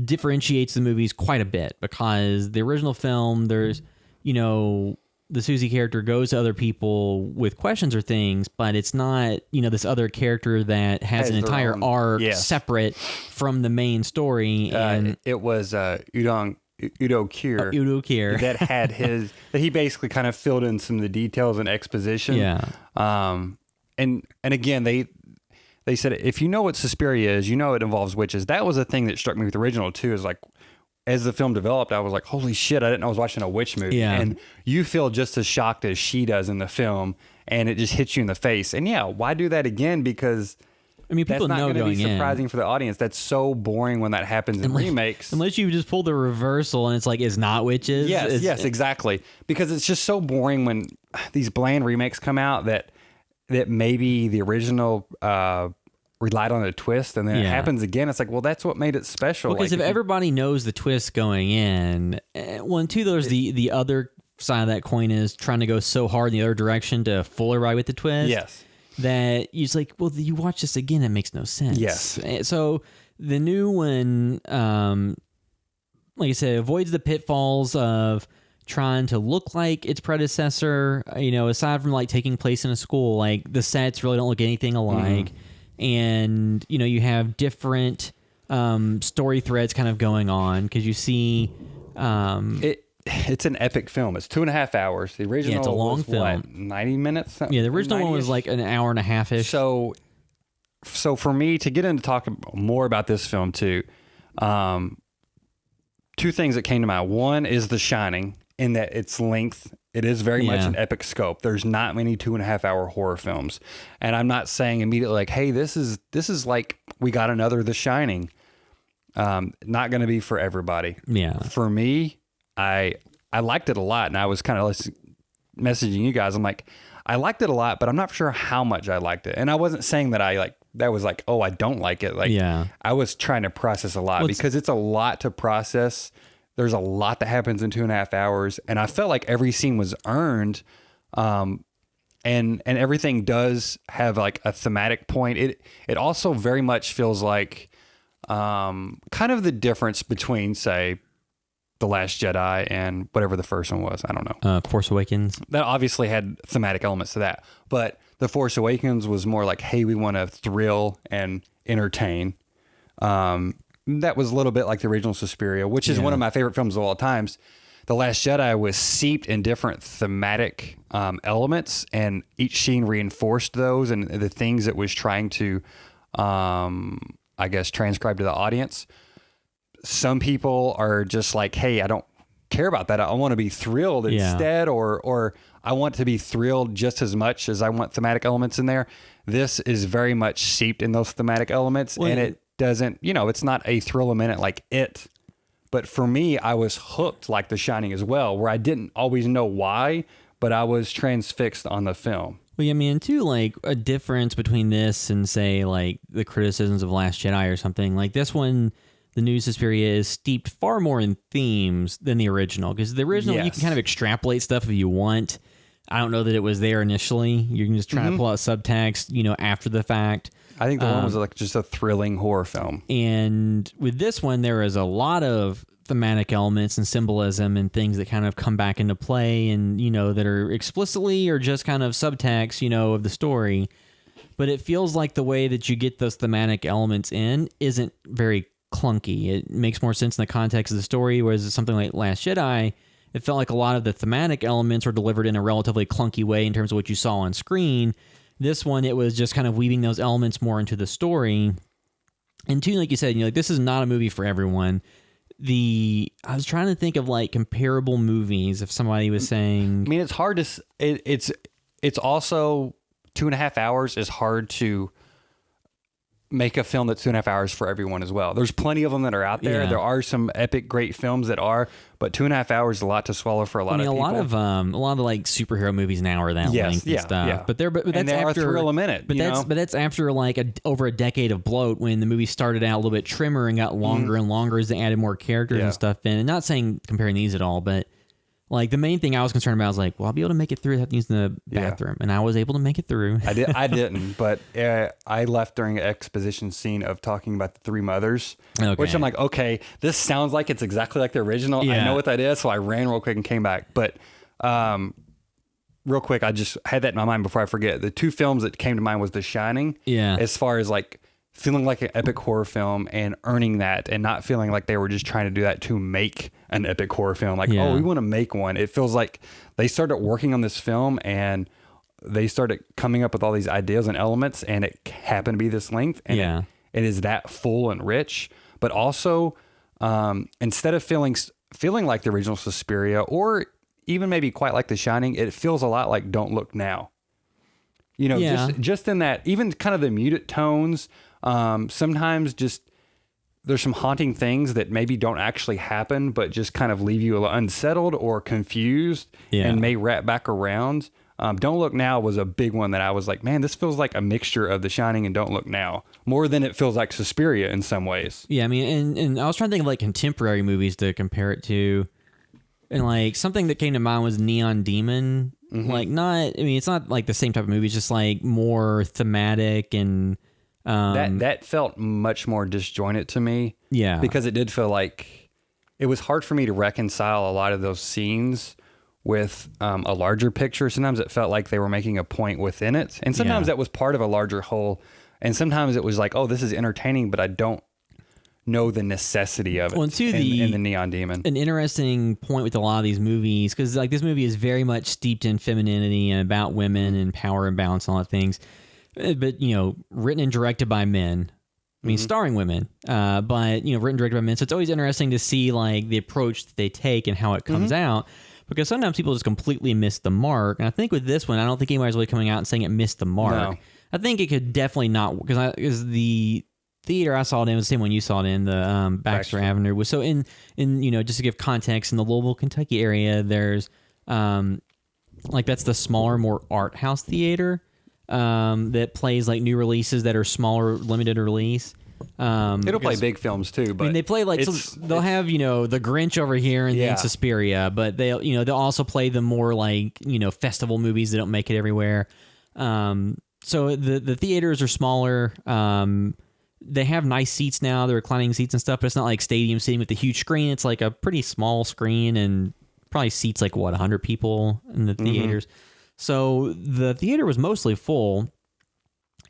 differentiates the movies quite a bit because the original film, there's, the Susie character goes to other people with questions or things, but it's not, this other character that has an entire arc separate from the main story. And it was Udo Kier that had that he basically kind of filled in some of the details and exposition. Yeah. And again, they said, if you know what Suspiria is, it involves witches. That was a thing that struck me with the original too, is like, as the film developed, I was like, holy shit, I didn't know I was watching a witch movie. Yeah. And you feel just as shocked as she does in the film, and it just hits you in the face. And why do that again? Because people that's not going to be surprising for the audience. That's so boring when that happens in remakes. Unless you just pull the reversal and it's like, it's not witches. Yes, exactly. Because it's just so boring when these bland remakes come out that maybe the original relied on a twist, and then it happens again. It's like, well, that's what made it special. Because if everybody knows the twist going in, one, two, there's the other side of that coin is trying to go so hard in the other direction to fool everybody with the twist. Yes. That you're just like, well, you watch this again, it makes no sense. Yes. So the new one, like I said, avoids the pitfalls of trying to look like its predecessor, aside from like taking place in a school, like the sets really don't look anything alike. And you have different story threads kind of going on because you see it's an epic film. It's 2.5 hours. The original it's a long film. What, 90 minutes? Yeah, the original one was like an hour and a half ish. So for me to get into talking more about this film too, two things that came to mind. One is The Shining, in that its length It is very much Yeah. an epic scope. There's not many 2.5 hour horror films. And I'm not saying immediately like, hey, this is like we got another The Shining. Not going to be for everybody. Yeah. For me, I liked it a lot, and I was kind of messaging you guys. I'm like, I liked it a lot, but I'm not sure how much I liked it. And I wasn't saying that that was like, oh, I don't like it. Like, Yeah. I was trying to process a lot because it's a lot to process. There's a lot that happens in 2.5 hours, and I felt like every scene was earned. And everything does have like a thematic point. It also very much feels like kind of the difference between, say, The Last Jedi and whatever the first one was. I don't know. Force Awakens. That obviously had thematic elements to that, but The Force Awakens was more like, hey, we want to thrill and entertain. That was a little bit like the original Suspiria, which is one of my favorite films of all times. The Last Jedi was steeped in different thematic elements, and each scene reinforced those and the things it was trying to, I guess, transcribe to the audience. Some people are just like, hey, I don't care about that. I want to be thrilled instead, or I want to be thrilled just as much as I want thematic elements in there. This is very much steeped in those thematic elements, and it doesn't, it's not a thrill a minute like it. But for me, I was hooked like The Shining as well, where I didn't always know why, but I was transfixed on the film. Well, yeah, I mean, too, like, a difference between this and, say, like, the criticisms of Last Jedi or something, like, this one, the new Suspiria, is steeped far more in themes than the original, because the original, you can kind of extrapolate stuff if you want. I don't know that it was there initially. You can just try to pull out subtext, after the fact. I think the one was like just a thrilling horror film. And with this one, there is a lot of thematic elements and symbolism and things that kind of come back into play and, that are explicitly or just kind of subtext, of the story. But it feels like the way that you get those thematic elements in isn't very clunky. It makes more sense in the context of the story, whereas something like Last Jedi, it felt like a lot of the thematic elements were delivered in a relatively clunky way in terms of what you saw on screen. This one, it was just kind of weaving those elements more into the story. And two, like you said, this is not a movie for everyone. I was trying to think of like comparable movies. If somebody was saying, I mean, it's hard to. It's also 2.5 hours is hard to make a film that's 2.5 hours for everyone as well. There's plenty of them that are out there. Yeah. There are some epic, great films that are, but 2.5 hours is a lot to swallow for a lot of people. a lot of the like superhero movies now are that length and stuff. Yeah. But that's and they after are thrill a minute. But that's after like over a decade of bloat when the movie started out a little bit trimmer and got longer and longer as they added more characters and stuff in. And not saying comparing these at all, but like the main thing I was concerned about was like, well, I'll be able to make it through without using the bathroom, and I was able to make it through. I didn't, but I left during an exposition scene of talking about the three mothers, which I'm like, okay, this sounds like it's exactly like the original. I know what that is, so I ran real quick and came back. But real quick, I just had that in my mind before I forget. The two films that came to mind was The Shining. Yeah. As far as like feeling like an epic horror film and earning that, and not feeling like they were just trying to do that to make an epic horror film. Like, oh, we want to make one. It feels like they started working on this film and they started coming up with all these ideas and elements, and it happened to be this length. And it is that full and rich, but also instead of feeling like the original Suspiria, or even maybe quite like The Shining, it feels a lot like Don't Look Now. Just in that, even kind of the muted tones. Sometimes just there's some haunting things that maybe don't actually happen, but just kind of leave you unsettled or confused and may wrap back around. Don't Look Now was a big one that I was like, man, this feels like a mixture of The Shining and Don't Look Now, more than it feels like Suspiria in some ways. Yeah, I mean, and I was trying to think of like contemporary movies to compare it to. And like something that came to mind was Neon Demon. Like it's not like the same type of movie. It's just like more thematic and that felt much more disjointed to me. Yeah, because it did feel like it was hard for me to reconcile a lot of those scenes with a larger picture. Sometimes it felt like they were making a point within it, and sometimes that was part of a larger whole. And sometimes it was like, oh, this is entertaining, but I don't know the necessity of it. Well, to in the Neon Demon. An interesting point with a lot of these movies, because like this movie is very much steeped in femininity and about women and power and balance and all that things. But, written and directed by men. I mean, starring women, but, written and directed by men. So it's always interesting to see like the approach that they take and how it comes out. because sometimes people just completely miss the mark. And I think with this one, I don't think anybody's really coming out and saying it missed the mark. No. I think it could definitely not, because the theater I saw it in was the same one you saw it in, the Baxter Avenue. Was so in just to give context, in the Louisville, Kentucky area, there's that's the smaller, more art house theater that plays like new releases that are smaller, limited release. It'll play big films too, but they play they'll have the Grinch over here and then Suspiria, but they'll also play the more festival movies that don't make it everywhere. So the theaters are smaller. They have nice seats now, the reclining seats and stuff, but it's not like stadium seating with the huge screen. It's like a pretty small screen and probably seats 100 people in the theaters. So the theater was mostly full,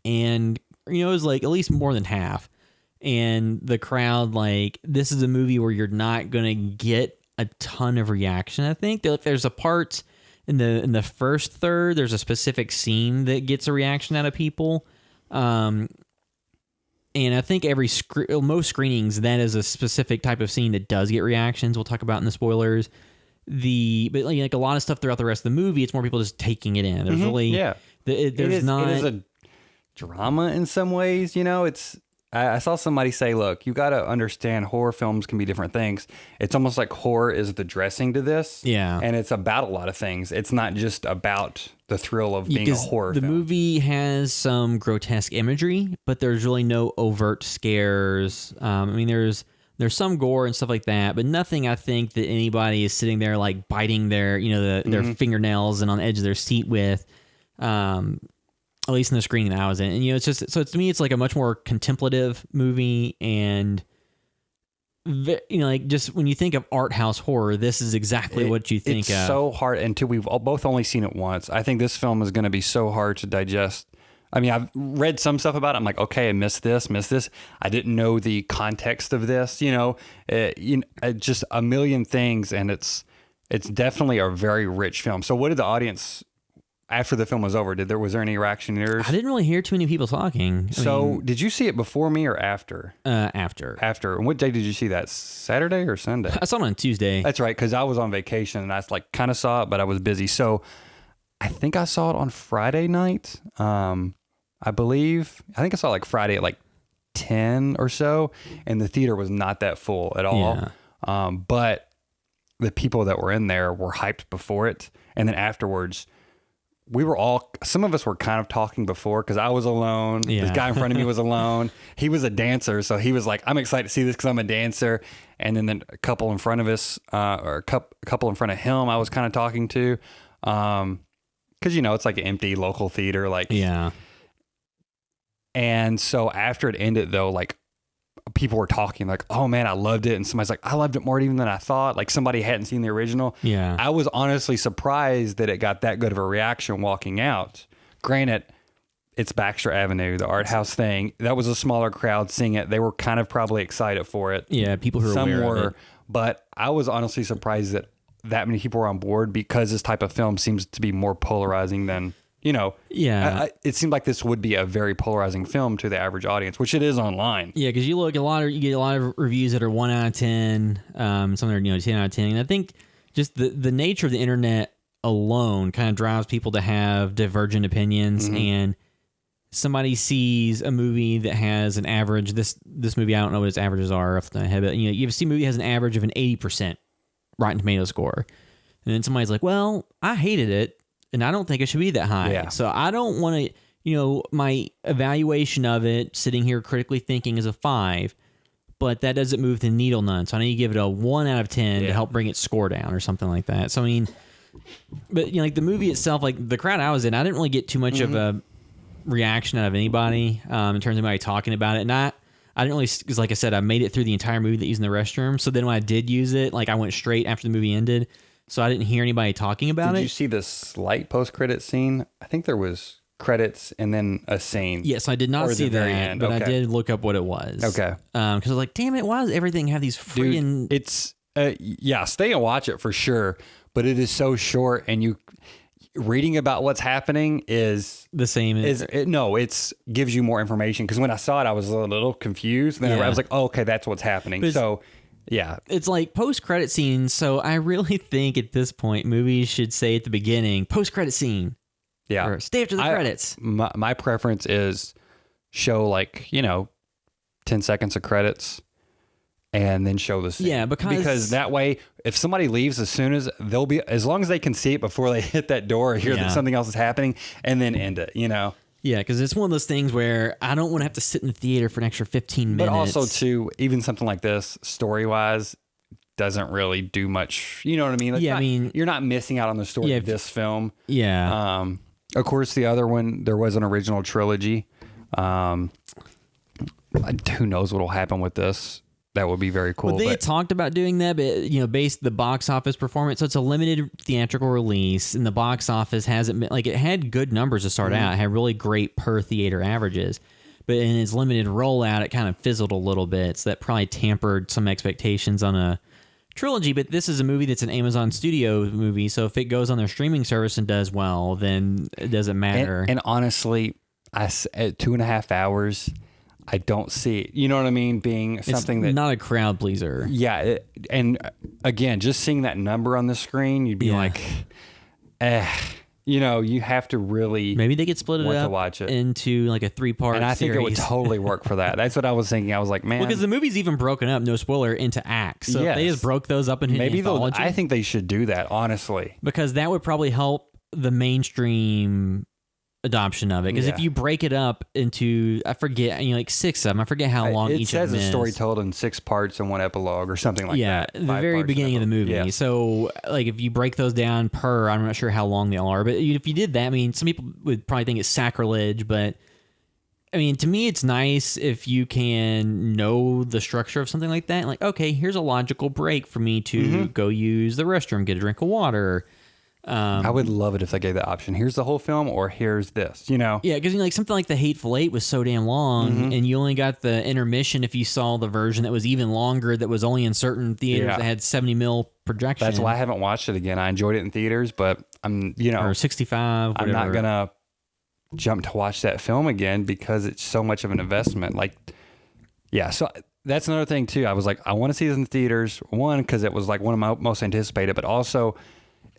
and it was at least more than half. And the crowd, this is a movie where you're not gonna get a ton of reaction. I think there's a part in the first third, there's a specific scene that gets a reaction out of people. And I think most screenings, that is a specific type of scene that does get reactions. We'll talk about in the spoilers. But a lot of stuff throughout the rest of the movie, it's more people just taking it in. There's it is a drama in some ways. I saw somebody say, look, you got to understand horror films can be different things. It's almost like horror is the dressing to this. Yeah. And it's about a lot of things. It's not just about the thrill of being a horror film. The movie has some grotesque imagery, but there's really no overt scares. There's some gore and stuff like that, but nothing I think that anybody is sitting there biting their, their fingernails and on the edge of their seat with. At least in the screening that I was in. And, it's just, so to me, it's a much more contemplative movie. And, just when you think of art house horror, this is exactly what you think of. It's so hard until we've both only seen it once. I think this film is going to be so hard to digest. I've read some stuff about it. I'm like, okay, I missed this. I didn't know the context of this, just a million things. And it's definitely a very rich film. So what did the audience, after the film was over, was there any reaction to yours? I didn't really hear too many people talking. Did you see it before me or after? After. After. And what day did you see that? Saturday or Sunday? I saw it on Tuesday. That's right, because I was on vacation and I kind of saw it, but I was busy. So I think I saw it on Friday night. I think I saw Friday at 10 or so, and the theater was not that full at all. Yeah. But the people that were in there were hyped before it, and then afterwards, some of us were kind of talking before, because I was alone. Yeah. This guy in front of me was alone. He was a dancer, so he was like, I'm excited to see this because I'm a dancer. And then a couple in front of us, or a couple in front of him, I was kind of talking to, because it's like an empty local theater. Yeah. And so after it ended, though, people were talking oh man, I loved it. And somebody's like, I loved it more even than I thought. Somebody hadn't seen the original. Yeah. I was honestly surprised that it got that good of a reaction walking out. Granted, it's Baxter Avenue, the art house thing. That was a smaller crowd seeing it. They were kind of probably excited for it. Yeah, people who are aware of it. But I was honestly surprised that many people were on board, because this type of film seems to be more polarizing than... Yeah. It seemed like this would be a very polarizing film to the average audience, which it is online. Yeah, because you get a lot of reviews that are 1 out of 10, some are 10 out of 10, and I think just the nature of the internet alone kind of drives people to have divergent opinions. And somebody sees a movie that has an average. This movie, I don't know what its averages are off the top of my head, but you see a movie that has an average of an 80% Rotten Tomato score, and then somebody's like, "Well, I hated it, and I don't think it should be that high." Yeah. So I don't want to, my evaluation of it, sitting here critically thinking, is a 5, but that doesn't move the needle none. So I need to give it a 1 out of 10 to help bring its score down or something like that. So, but the movie itself, the crowd I was in, I didn't really get too much of a reaction out of anybody in terms of anybody talking about it. And I didn't really, because like I said, I made it through the entire movie that using the restroom. So then when I did use it, I went straight after the movie ended. So I didn't hear anybody talking about it. Did you see the slight post-credit scene? I think there was credits and then a scene. Yes, I did not see that, but I did look up what it was. Okay. Because I was like, damn it, why does everything have these freaking... Dude, it's, stay and watch it for sure, but it is so short, and reading about what's happening is... the same. It's gives you more information, because when I saw it, I was a little confused. Then I was like, oh, okay, that's what's happening. So... Yeah. It's like post-credit scenes, so I really think at this point movies should say at the beginning, post-credit scene. Yeah. Or stay after the credits. My preference is show 10 seconds of credits and then show the scene. Yeah, because that way, if somebody leaves as soon as as long as they can see it before they hit that door or hear that something else is happening, and then end it, Yeah, because it's one of those things where I don't want to have to sit in the theater for an extra 15 minutes. But also, too, even something like this, story-wise, doesn't really do much. You know what I mean? You're not missing out on the story of this film. Yeah. Of course, the other one, there was an original trilogy. Who knows what will happen with this? That would be very cool. Well, they had talked about doing that, but based the box office performance, so it's a limited theatrical release, and the box office hasn't been it had good numbers to start out. It had really great per theater averages, but in its limited rollout, it kind of fizzled a little bit. So that probably tampered some expectations on a trilogy. But this is a movie that's an Amazon Studio movie, so if it goes on their streaming service and does well, then it doesn't matter. And honestly, at 2.5 hours. I don't see it. You know what I mean? Being something it's not a crowd pleaser. Yeah. And again, just seeing that number on the screen, you'd be like, you have to really maybe they could split it up to watch it into a 3-part And I think it would totally work for that. That's what I was thinking. I was like, man. Because the movie's even broken up, no spoiler, into acts. So if they just broke those up into maybe anthology. I think they should do that, honestly. Because that would probably help the mainstream adoption of it, because if you break it up into, I forget, 6 of them, I forget how long each of them is. It says a story told in 6 parts and 1 epilogue or something like that. Yeah, the very beginning of the movie. Yeah. So if you break those down per, I'm not sure how long they all are, but if you did that, some people would probably think it's sacrilege, but to me, it's nice if you can know the structure of something like that. Okay, here's a logical break for me to go use the restroom, get a drink of water. I would love it if they gave that option. Here's the whole film, or here's this, Yeah, because something like The Hateful Eight was so damn long, and you only got the intermission if you saw the version that was even longer, that was only in certain theaters that had 70 mil projection. That's why I haven't watched it again. I enjoyed it in theaters, but I'm, or 65. Whatever. I'm not gonna jump to watch that film again because it's so much of an investment. So that's another thing too. I was like, I want to see this in theaters. One, because it was one of my most anticipated, but also,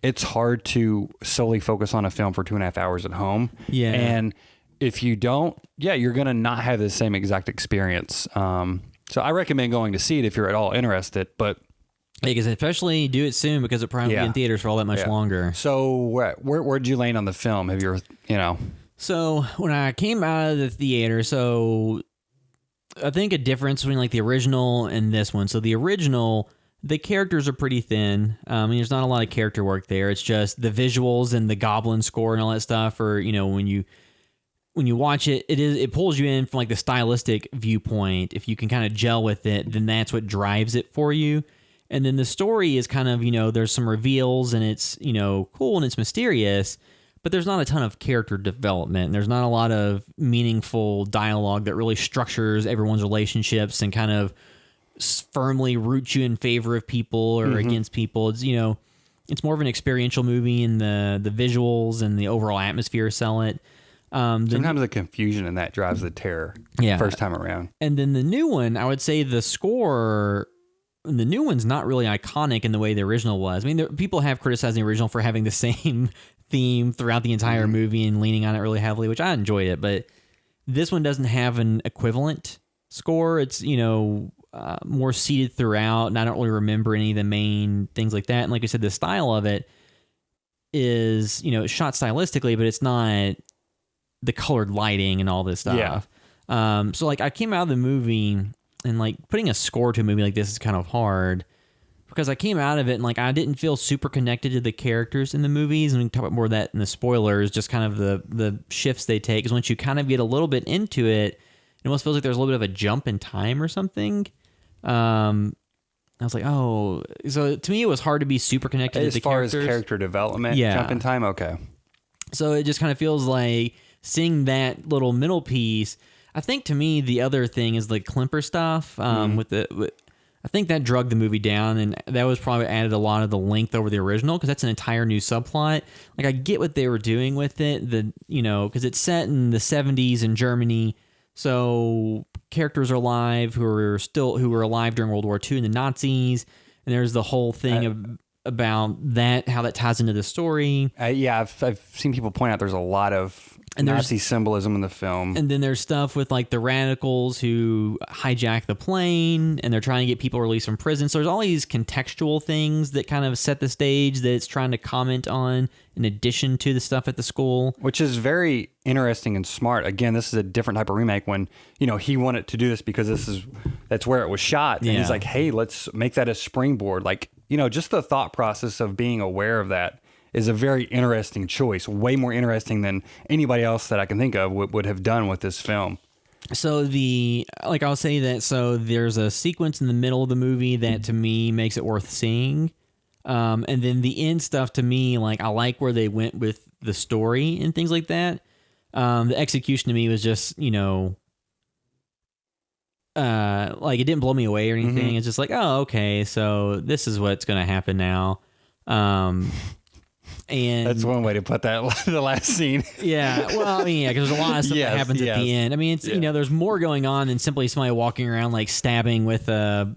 it's hard to solely focus on a film for 2.5 hours at home. Yeah. And if you don't, you're going to not have the same exact experience. So I recommend going to see it if you're at all interested, but. Because especially do it soon, because it probably won't be in theaters for all that much longer. So where'd you land on the film? Have you, So when I came out of the theater, I think a difference between the original and this one. So the original, the characters are pretty thin. There's not a lot of character work there. It's just the visuals and the goblin score and all that stuff. Or when you watch it, it pulls you in from the stylistic viewpoint. If you can kind of gel with it, then that's what drives it for you. And then the story is kind of there's some reveals and it's cool and it's mysterious, but there's not a ton of character development. There's not a lot of meaningful dialogue that really structures everyone's relationships and kind of firmly roots you in favor of people or against people. It's it's more of an experiential movie, and the visuals and the overall atmosphere sell it. Sometimes the confusion in that drives the terror. First time around. And then the new one, I would say the score, the new one's not really iconic in the way the original was. People have criticized the original for having the same theme throughout the entire movie and leaning on it really heavily, which I enjoyed it, but this one doesn't have an equivalent score. It's more seated throughout, and I don't really remember any of the main things like that. And like I said, the style of it is, it's shot stylistically, but it's not the colored lighting and all this stuff. So I came out of the movie, and putting a score to a movie like this is kind of hard, because I came out of it and I didn't feel super connected to the characters in the movies. And we can talk about more of that in the spoilers, just kind of the shifts they take. Because once you kind of get a little bit into it, it almost feels like there's a little bit of a jump in time or something. I was like, oh, so to me it was hard to be super connected to the characters. As far as character development, jump in time, okay. So it just kind of feels like seeing that little middle piece. I think to me the other thing is the Klimper stuff. I think that drugged the movie down, and that was probably added a lot of the length over the original, because that's an entire new subplot. I get what they were doing with it, because it's set in the 70s in Germany. So characters are alive who were alive during World War II and the Nazis, and there's the whole thing about that, how that ties into the story. I've seen people point out there's a lot of Nazi symbolism in the film. And then there's stuff with like the radicals who hijack the plane and they're trying to get people released from prison. So there's all these contextual things that kind of set the stage that it's trying to comment on in addition to the stuff at the school. Which is very interesting and smart. Again, this is a different type of remake when, he wanted to do this because that's where it was shot. And he's like, hey, let's make that a springboard. Like, just the thought process of being aware of that is a very interesting choice, way more interesting than anybody else that I can think of would have done with this film. So I'll say that, so there's a sequence in the middle of the movie that to me makes it worth seeing. And then the end stuff to me, like I like where they went with the story and things like that. The execution to me was just, like it didn't blow me away or anything. It's just like, oh, okay, so this is what's going to happen now. And that's one way to put that, the last scene. Yeah. Well, I mean, because there's a lot of stuff that happens at the end. I mean, it's, there's more going on than simply somebody walking around like stabbing with a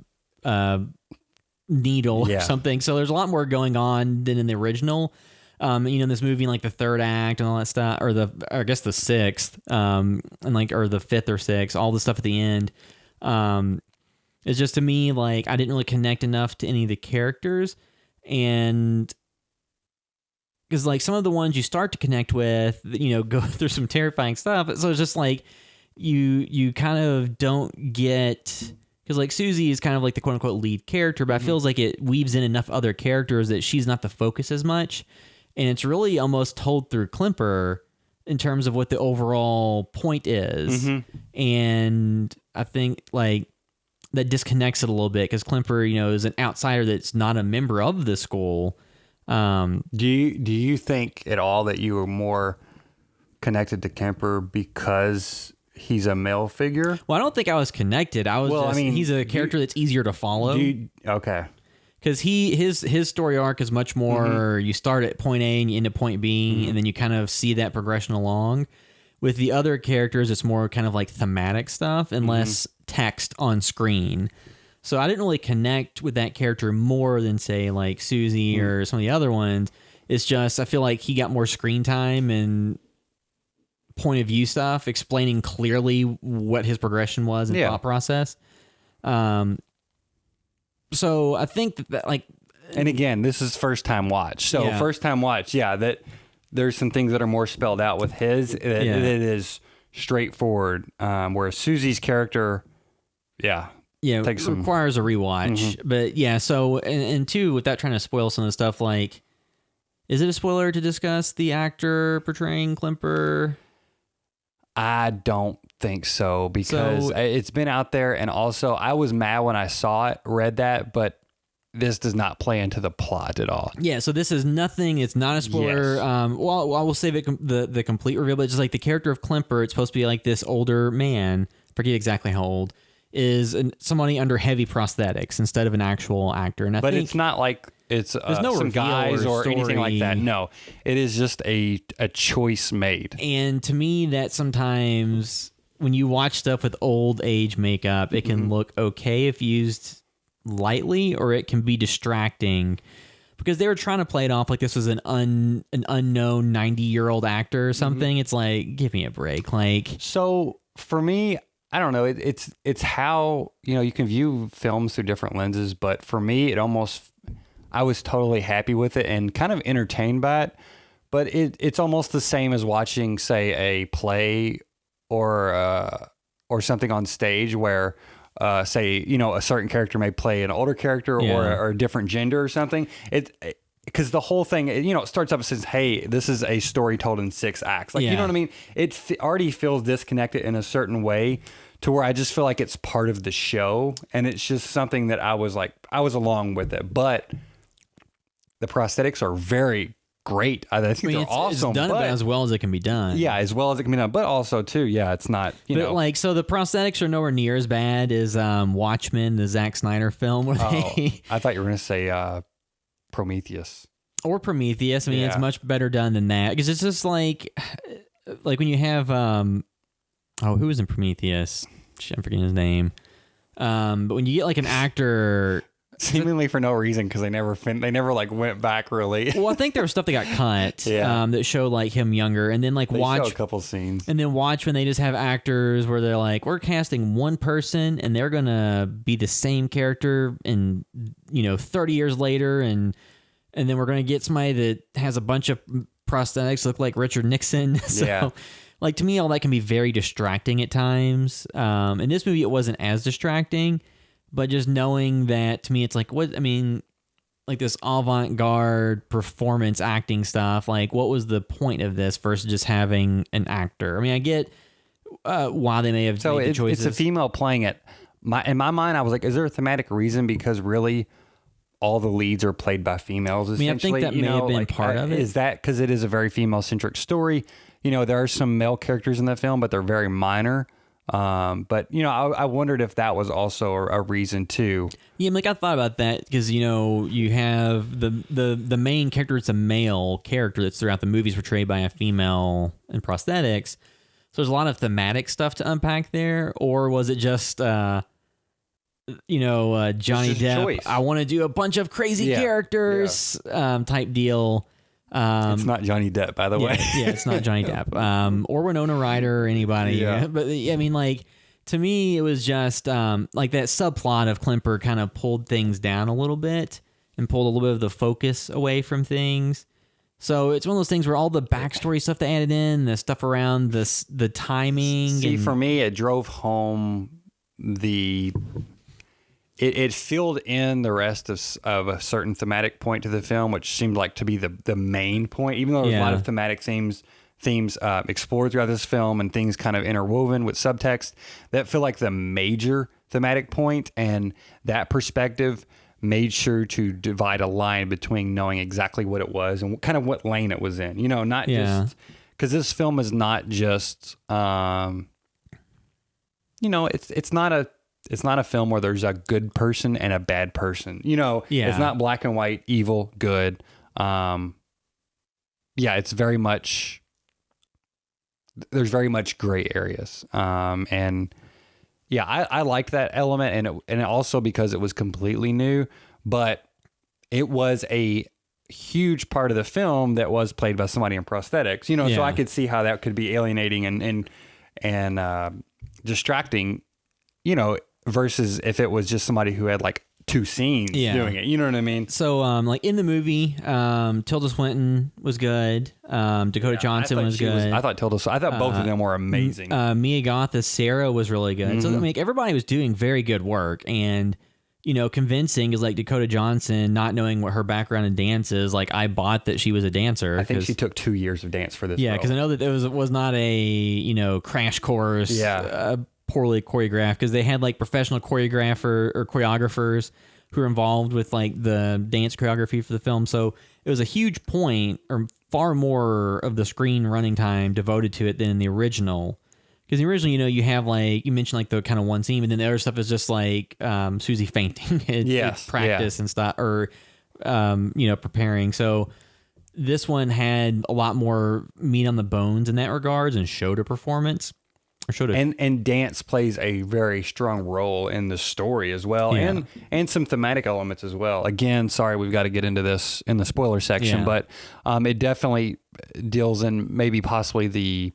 needle or something. So there's a lot more going on than in the original. In this movie, like the third act and all that stuff, or I guess the sixth, and or the fifth or sixth, all the stuff at the end. It's just, to me, like I didn't really connect enough to any of the characters, and because like some of the ones you start to connect with, go through some terrifying stuff. So it's just like you kind of don't get, because like Susie is kind of like the quote unquote lead character, but it feels like it weaves in enough other characters that she's not the focus as much. And it's really almost told through Klimper in terms of what the overall point is. And I think like that disconnects it a little bit because Klimper, is an outsider that's not a member of the school. Do you think at all that you were more connected to Kemper because he's a male figure? Well, I don't think I was connected. He's a character that's easier to follow. Okay. Because his story arc is much more, you start at point A and you end at point B, and then you kind of see that progression along. With the other characters, it's more kind of like thematic stuff and less text on screen. So I didn't really connect with that character more than, say, like Susie or some of the other ones. It's just, I feel like he got more screen time and point of view stuff, explaining clearly what his progression was and thought process. So I think that like... And again, this is first time watch. So first time watch, that there's some things that are more spelled out with his. It is straightforward. Whereas Susie's character, it requires a rewatch. But so and two, without trying to spoil some of the stuff, like, is it a spoiler to discuss the actor portraying Klimper? I don't think so, because it's been out there, and also I was mad when I read that, but this does not play into the plot at all. Yeah, so this is nothing. It's not a spoiler. Yes. I will save it the complete reveal, but just like the character of Klimper, it's supposed to be like this older man, forget exactly how old, is somebody under heavy prosthetics instead of an actual actor. And I think it's not like it's no some guys or anything like that. No, it is just a choice made. And to me, that sometimes when you watch stuff with old age makeup, it can look okay if used lightly, or it can be distracting because they were trying to play it off like this was an unknown 90-year-old actor or something. It's like, give me a break. Like, so for me, I don't know. It's how, you can view films through different lenses, but for me, I was totally happy with it and kind of entertained by it. But it's almost the same as watching, say, a play or something on stage where, say, a certain character may play an older character or a different gender or something. Because the whole thing, it starts up and says, hey, this is a story told in 6 acts. Like, you know what I mean? It already feels disconnected in a certain way to where I just feel like it's part of the show. And it's just something that I was along with it. But the prosthetics are very great. I think they're awesome. It's done about as well as it can be done. Yeah, as well as it can be done. But also, too, it's not, But like, so the prosthetics are nowhere near as bad as Watchmen, the Zack Snyder film. Where I thought you were going to say... Prometheus. Or Prometheus. I mean, it's much better done than that because it's just like when you have Oh, who was in Prometheus? Shit, I'm forgetting his name. But when you get like an actor, seemingly for no reason, because they never like went back really. well, I think there was stuff that got cut, Yeah. that showed like him younger, and then like They watch show a couple scenes. and then watch when they just have actors where they're like, we're casting one person and they're gonna be the same character, and 30 years later, and then we're gonna get somebody that has a bunch of prosthetics look like Richard Nixon. So, Yeah. like, to me, all that can be very distracting at times. In this movie, it wasn't as distracting, but just knowing that, to me, it's like, like this avant-garde performance acting stuff. Like, what was the point of this versus just having an actor? I mean, I get why they may have made the choices. It's a female playing it. In my mind, I was like, is there a thematic reason? Because really, all the leads are played by females. I mean, I think Essentially, that may have been part of it. Is that because it is a very female-centric story? There are some male characters in the film, but they're very minor. But I wondered if that was also a reason too. Yeah, like I thought about that because you have the main character. It's a male character that's throughout the movies portrayed by a female in prosthetics. So there's a lot of thematic stuff to unpack there, or was it just Johnny Depp? Choice. I want to do a bunch of crazy characters type deal. It's not Johnny Depp, by the way. Yeah, it's not Johnny Depp, or Winona Ryder or anybody. Yeah. But I mean, like, to me, it was just like that subplot of Klemper kind of pulled things down a little bit and pulled a little bit of the focus away from things. So it's one of those things where all the backstory stuff they added in, the stuff around the timing. See, for me, it drove home It filled in the rest of a certain thematic point to the film, which seemed like to be the main point, even though there's a lot of thematic themes explored throughout this film and things kind of interwoven with subtext that feel like the major thematic point, and that perspective made sure to divide a line between knowing exactly what it was and kind of what lane it was in. Not just because this film is not just it's not a film where there's a good person and a bad person. It's not black and white, evil, good. It's very much, there's very much gray areas. I like that element, and also because it was completely new, but it was a huge part of the film that was played by somebody in prosthetics, so I could see how that could be alienating and distracting, versus if it was just somebody who had like two scenes doing it. You know what I mean? So, like in the movie, Tilda Swinton was good. Dakota Johnson was good. I thought both of them were amazing. Mia Goth as Sarah was really good. Mm-hmm. So, I mean, everybody was doing very good work, and convincing is like Dakota Johnson, not knowing what her background in dance is. Like, I bought that she was a dancer. I think she took 2 years of dance for this. Yeah, because I know that it was not a crash course. Yeah. Poorly choreographed, because they had like professional choreographers who were involved with like the dance choreography for the film. So it was a huge point, or far more of the screen running time devoted to it than in the original. Because in the original, you have like, you mentioned like the kind of one scene, and then the other stuff is just like Susie fainting at practice and stuff, or preparing. So this one had a lot more meat on the bones in that regards and showed a performance. And dance plays a very strong role in the story as well, and some thematic elements as well. Again, sorry, we've got to get into this in the spoiler section, but it definitely deals in maybe possibly the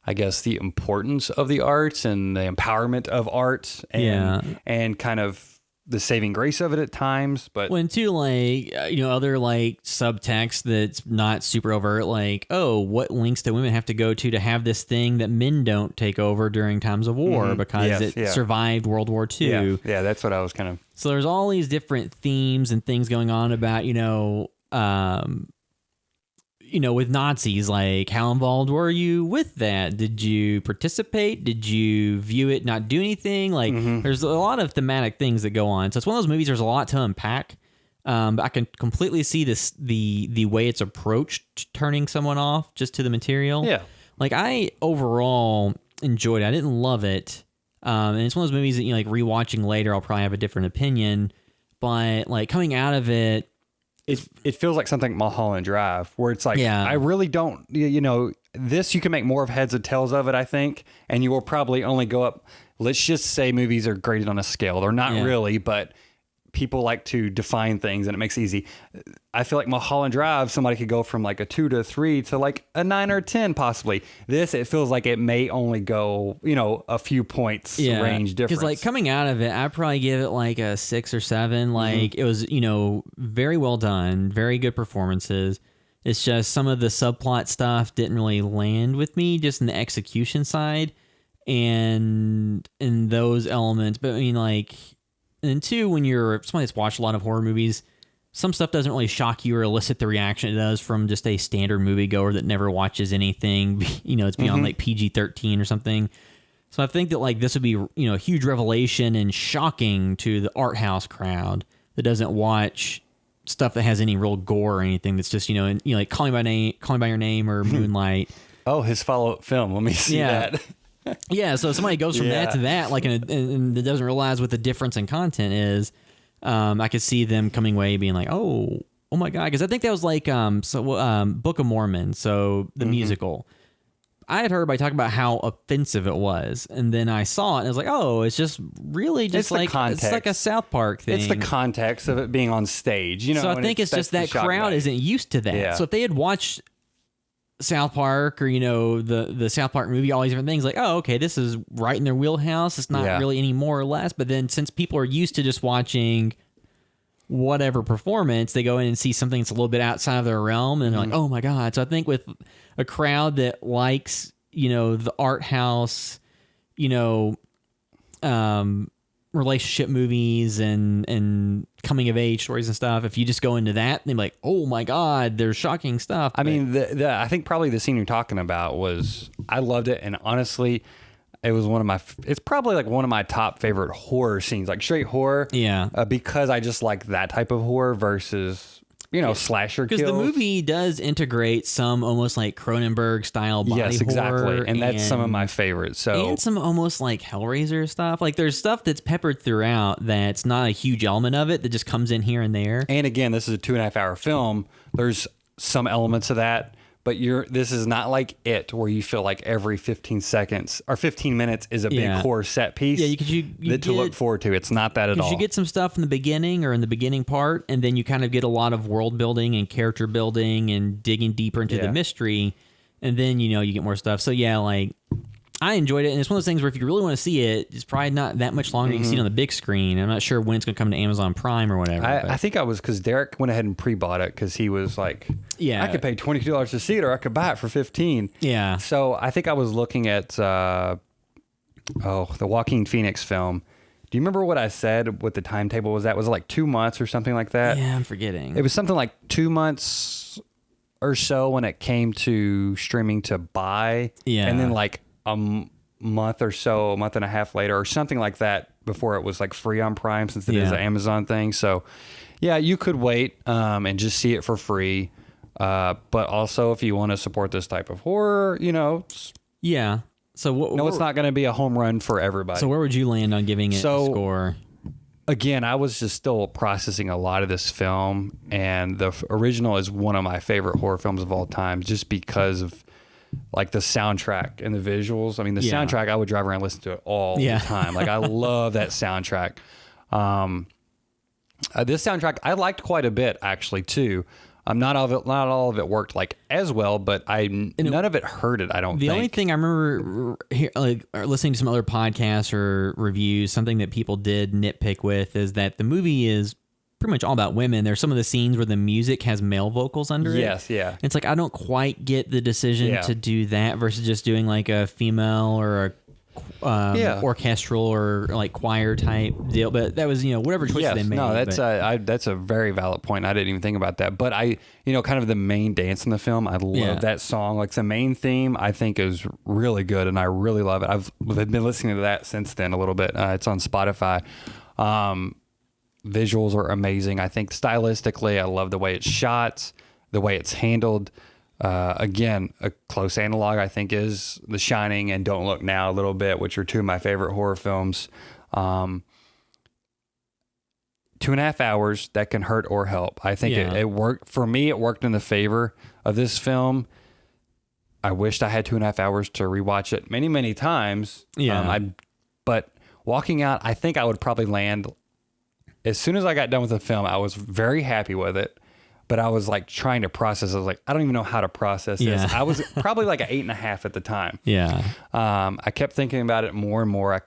importance of the arts and the empowerment of art, and kind of the saving grace of it at times. But when too, like, other like subtext that's not super overt, like, oh, what links do women have to go to have this thing that men don't take over during times of war because it survived World War II. Yeah, that's what I was kind of. So there's all these different themes and things going on about, with Nazis, like, how involved were you with that? Did you participate? Did you view it, not do anything? Like, there's a lot of thematic things that go on. So it's one of those movies, there's a lot to unpack. But I can completely see the way it's approached turning someone off just to the material. Yeah. Like, I overall enjoyed it. I didn't love it. And it's one of those movies that, like, rewatching later, I'll probably have a different opinion. But, like, coming out of it, it feels like something Mulholland Drive, where it's like, Yeah. I really don't, this, you can make more of heads or tails of it, I think, and you will probably only go up. Let's just say movies are graded on a scale. They're not really, but people like to define things, and it makes it easy. I feel like Mulholland Drive, somebody could go from like a 2 to a 3 to like a 9 or 10 possibly. This, it feels like it may only go, a few points range difference. Because like coming out of it, I'd probably give it like a 6 or 7. Like it was, very well done, very good performances. It's just some of the subplot stuff didn't really land with me, just in the execution side and in those elements. But I mean, like, and two, when you're somebody that's watched a lot of horror movies, some stuff doesn't really shock you or elicit the reaction it does from just a standard moviegoer that never watches anything, it's beyond like PG-13 or something. So I think that like this would be, a huge revelation and shocking to the art house crowd that doesn't watch stuff that has any real gore or anything. That's just, like Call Me by Your Name or Moonlight. Oh, his follow-up film. Let me see that. Yeah, so if somebody goes from that to that, like, and doesn't realize what the difference in content is, I could see them coming away being like, oh my God. Because I think that was like Book of Mormon, so the musical. I had heard everybody talk about how offensive it was, and then I saw it, and I was like, oh, it's just really just like it's like a South Park thing. It's the context of it being on stage, So I think it's just that crowd isn't used to that. Yeah. So if they had watched South Park or the South Park movie, all these different things, like, oh, okay, this is right in their wheelhouse. It's not really any more or less. But then since people are used to just watching whatever performance, they go in and see something that's a little bit outside of their realm, and they're like, oh my God. So I think with a crowd that likes the art house relationship movies and coming of age stories and stuff, if you just go into that, they're like, oh my God, there's shocking stuff. I mean, I think probably the scene you're talking about I loved it, and honestly, it was it's probably like one of my top favorite horror scenes, like straight horror. Yeah. Because I just like that type of horror versus, slasher kills. Because the movie does integrate some almost like Cronenberg style body horror. Yes, exactly. And that's some of my favorites. So and some almost like Hellraiser stuff. Like there's stuff that's peppered throughout that's not a huge element of it that just comes in here and there. And again, this is a 2.5 hour film. There's some elements of that. But this is not like It, where you feel like every 15 seconds or 15 minutes is a big horror set piece. Yeah, because you to look forward to. It's not that at all. You get some stuff in the beginning or in the beginning part, and then you kind of get a lot of world building and character building and digging deeper into the mystery, and then you get more stuff. So yeah, like I enjoyed it, and it's one of those things where if you really want to see it, it's probably not that much longer. You can see it on the big screen. I'm not sure when it's going to come to Amazon Prime or whatever. I think because Derek went ahead and pre-bought it because he was like, I could pay $22 to see it, or I could buy it for $15. Yeah. So I think I was looking at the Joaquin Phoenix film. Do you remember what I said? What the timetable was? Was it like 2 months or something like that? Yeah, I'm forgetting. It was something like 2 months or so when it came to streaming to buy. Yeah. And then like a month and a half later or something like that before it was like free on Prime, since it is an Amazon thing. So yeah, you could wait and just see it for free. But also if you want to support this type of horror, yeah. So it's not going to be a home run for everybody. So where would you land on giving it a score? Again, I was just still processing a lot of this film, and the original is one of my favorite horror films of all time, just because of like the soundtrack and the visuals. I mean, the soundtrack, I would drive around and listen to it all the time. Like I love that soundtrack. This soundtrack I liked quite a bit actually too. Not all of it worked like as well, but none of it hurt it. I don't think. The only thing I remember listening to some other podcasts or reviews, something that people did nitpick with is that the movie is pretty much all about women. There's some of the scenes where the music has male vocals under it. Yes, yeah. It's like I don't quite get the decision to do that versus just doing like a female or a orchestral or like choir type deal. But that was whatever choice they made. No, that's a very valid point. I didn't even think about that. But kind of the main dance in the film, I love that song. Like the main theme, I think is really good, and I really love it. I've been listening to that since then a little bit. It's on Spotify. Visuals are amazing. I think stylistically, I love the way it's shot, the way it's handled. Again, a close analog, I think, is The Shining and Don't Look Now a little bit, which are two of my favorite horror films. To 2.5 hours, that can hurt or help. I think it worked for me. It worked in the favor of this film. I wished I had 2.5 hours to rewatch it many, many times. Yeah. But walking out, I think I would probably land. As soon as I got done with the film, I was very happy with it. But I was like trying to process. I was like, I don't even know how to process this. I was probably like an 8.5 at the time. Yeah. I kept thinking about it more and more. I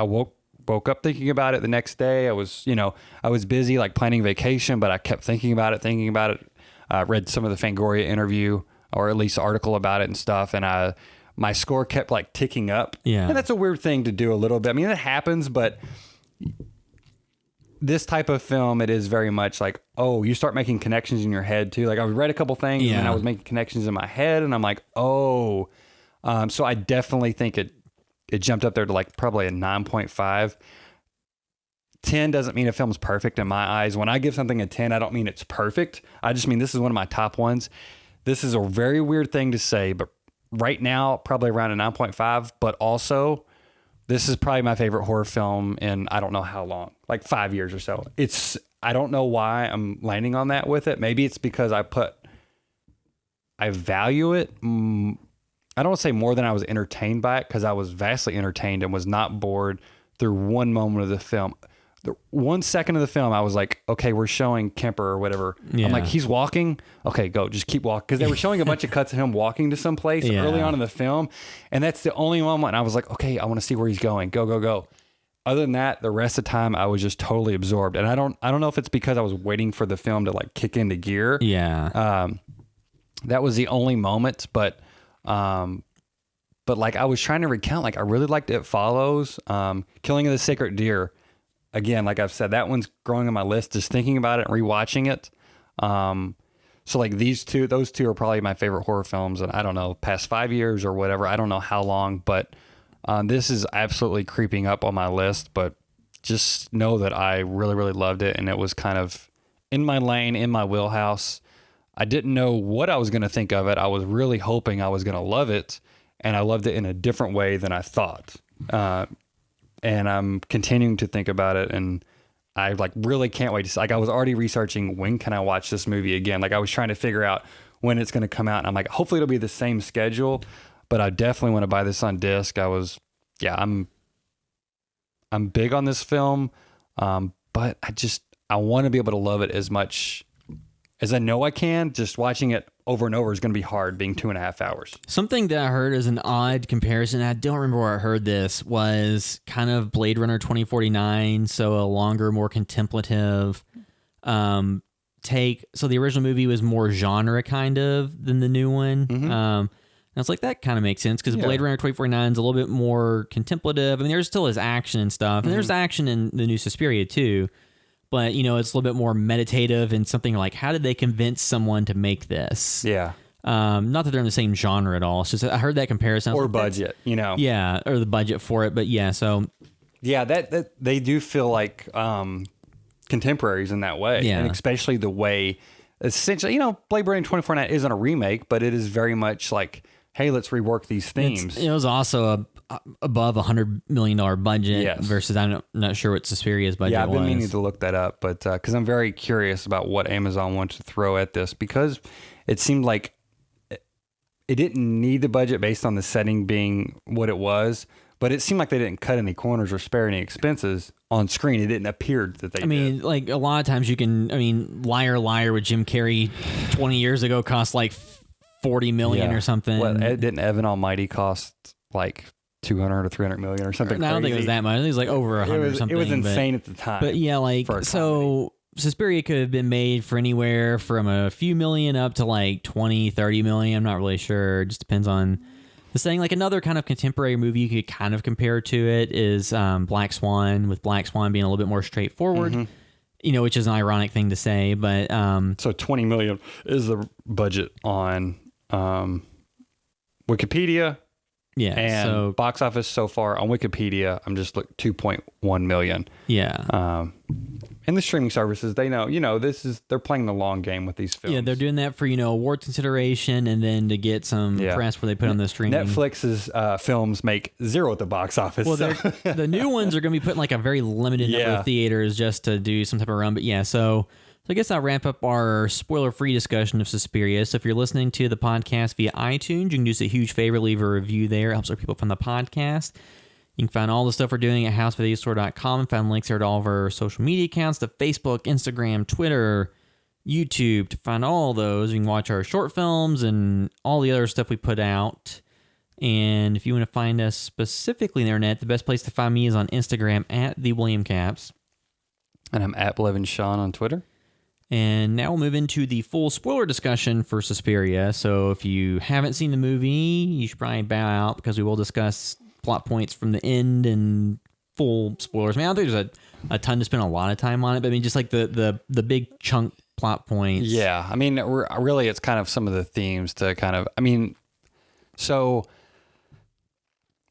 woke up thinking about it the next day. I was busy like planning vacation, but I kept thinking about it. Read some of the Fangoria interview, or at least article about it and stuff. And my score kept like ticking up. Yeah. And that's a weird thing to do a little bit. I mean, it happens, but this type of film, it is very much like, oh, you start making connections in your head too. Like I read a couple things and I was making connections in my head, and I'm like, oh. So I definitely think it jumped up there to like probably a 9.5. 10 doesn't mean a film's perfect in my eyes. When I give something a 10, I don't mean it's perfect. I just mean this is one of my top ones. This is a very weird thing to say, but right now, probably around a 9.5, but also this is probably my favorite horror film in I don't know how long, like 5 years or so. I don't know why I'm landing on that with it. Maybe it's because I value it. I don't want to say more than I was entertained by it, because I was vastly entertained and was not bored through one moment of the film. The 1 second of the film, I was like, okay, we're showing Kemper or whatever. Yeah. I'm like, he's walking. Okay, go. Just keep walking. Because they were showing a bunch of cuts of him walking to some place early on in the film. And that's the only moment. And I was like, okay, I want to see where he's going. Go, go, go. Other than that, the rest of the time, I was just totally absorbed. And I don't know if it's because I was waiting for the film to like kick into gear. Yeah. That was the only moment. But like I was trying to recount, like I really liked It Follows. Killing of the Sacred Deer. Again, like I've said, that one's growing on my list, just thinking about it and rewatching it. So like those two are probably my favorite horror films. And I don't know, past 5 years or whatever. I don't know how long, but this is absolutely creeping up on my list. But just know that I really, really loved it. And it was kind of in my lane, in my wheelhouse. I didn't know what I was going to think of it. I was really hoping I was going to love it. And I loved it in a different way than I thought. And I'm continuing to think about it, and I like really can't wait to like I was already researching when can I watch this movie again. Like I was trying to figure out when it's going to come out, and I'm like, hopefully it'll be the same schedule, but I definitely want to buy this on disc. I'm big on this film, but I want to be able to love it as much as I know I can. Just watching it over and over is going to be hard, being 2.5 hours. Something that I heard as an odd comparison, I don't remember where I heard this, was kind of Blade Runner 2049, so a longer, more contemplative take. So the original movie was more genre kind of than the new one. Mm-hmm. And I was like, that kind of makes sense, because Blade Runner 2049 is a little bit more contemplative. I mean, there's still his action and stuff, and there's action in the new Suspiria too. But, it's a little bit more meditative and something like, how did they convince someone to make this? Yeah. Not that they're in the same genre at all. It's just I heard that comparison. Or like, budget, Yeah, or the budget for it. But yeah, so. Yeah, that they do feel like contemporaries in that way. Yeah. And especially the way, essentially, Blade Runner 2049 isn't a remake, but it is very much like, hey, let's rework these themes. It was also above $100 million budget versus I'm not sure what Suspiria's budget was. Yeah, I've been meaning to look that up, but because I'm very curious about what Amazon wanted to throw at this, because it seemed like it didn't need the budget based on the setting being what it was, but it seemed like they didn't cut any corners or spare any expenses on screen. It didn't appear that they did. Like a lot of times Liar Liar with Jim Carrey 20 years ago cost like $40 million or something. Well, didn't Evan Almighty cost like 200 or 300 million or something? I don't think it was that much. I think it was like over 100 or something. It was insane at the time. But yeah, like, so Suspiria could have been made for anywhere from a few million up to like 20, 30 million. I'm not really sure. It just depends on the setting. Like another kind of contemporary movie you could kind of compare to it is Black Swan, with Black Swan being a little bit more straightforward. Which is an ironic thing to say, but so 20 million is the budget on Wikipedia. Yeah, and so box office so far on Wikipedia, I'm just 2.1 million. Yeah, And the streaming services, they know, they're playing the long game with these films. Yeah, they're doing that for, award consideration and then to get some press where they put on the streaming. Netflix's films make zero at the box office. Well, the new ones are going to be put in like a very limited number of theaters just to do some type of run. But yeah, so I guess I'll wrap up our spoiler-free discussion of Suspiria. So if you're listening to the podcast via iTunes, you can do us a huge favor, leave a review there. It helps other people find the podcast. You can find all the stuff we're doing at housevideostore.com and find links there to all of our social media accounts, to Facebook, Instagram, Twitter, YouTube. To find all those, you can watch our short films and all the other stuff we put out. And if you want to find us specifically on the internet, the best place to find me is on Instagram at @TheWilliamCaps. And I'm at BlevinSean on Twitter. And now we'll move into the full spoiler discussion for Suspiria. So if you haven't seen the movie, you should probably bow out because we will discuss plot points from the end and full spoilers. I mean, I don't think there's a ton to spend a lot of time on it, but I mean, just like the big chunk plot points. Yeah, I mean, really, it's kind of some of the themes to kind of, so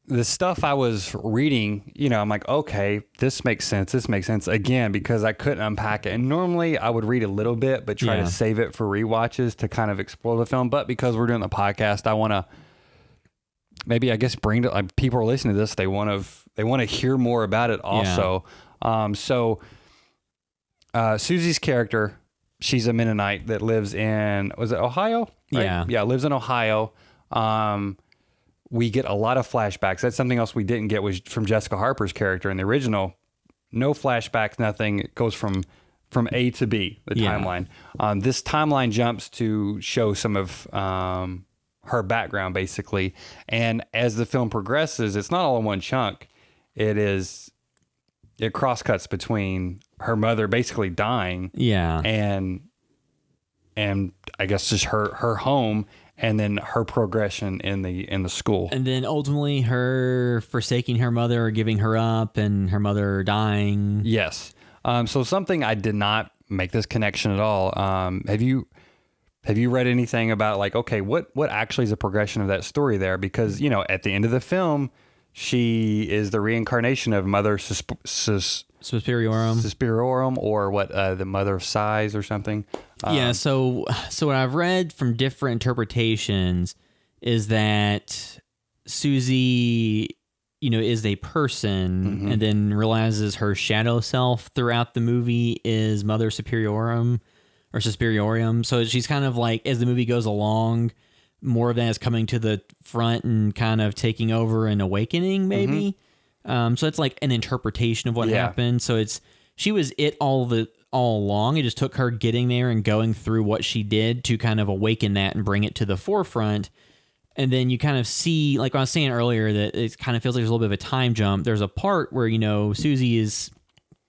the stuff I was reading, I'm like, okay, this makes sense. This makes sense again, because I couldn't unpack it. And normally I would read a little bit, but try to save it for rewatches to kind of explore the film. But because we're doing the podcast, I want to, maybe I guess bring to people are listening to this. They want to hear more about it also. So Susie's character, she's a Mennonite that lives in, was it Ohio? Right? Yeah. Lives in Ohio. We get a lot of flashbacks. That's something else we didn't get was from Jessica Harper's character in the original. No flashbacks, nothing. It goes from A to B, the timeline. This timeline jumps to show some of, her background basically, and as the film progresses, it's not all in one chunk. It cross-cuts between her mother basically dying, and I guess just her home, and then her progression in the school, and then ultimately her forsaking her mother or giving her up, and her mother dying. Yes. So something I did not make this connection at all. Have you read anything about like, okay, what actually is the progression of that story there? Because, at the end of the film, she is the reincarnation of Mother Suspiriorum, or what, the Mother of Sighs or something. So what I've read from different interpretations is that Susie, is a person, and then realizes her shadow self throughout the movie is Mother Superiorum. Or Suspiriorium. So she's kind of like, as the movie goes along, more of that is coming to the front and kind of taking over and awakening, maybe. So it's like an interpretation of what happened. So she was all along. It just took her getting there and going through what she did to kind of awaken that and bring it to the forefront. And then you kind of see, like I was saying earlier, that it kind of feels like there's a little bit of a time jump. There's a part where, Susie is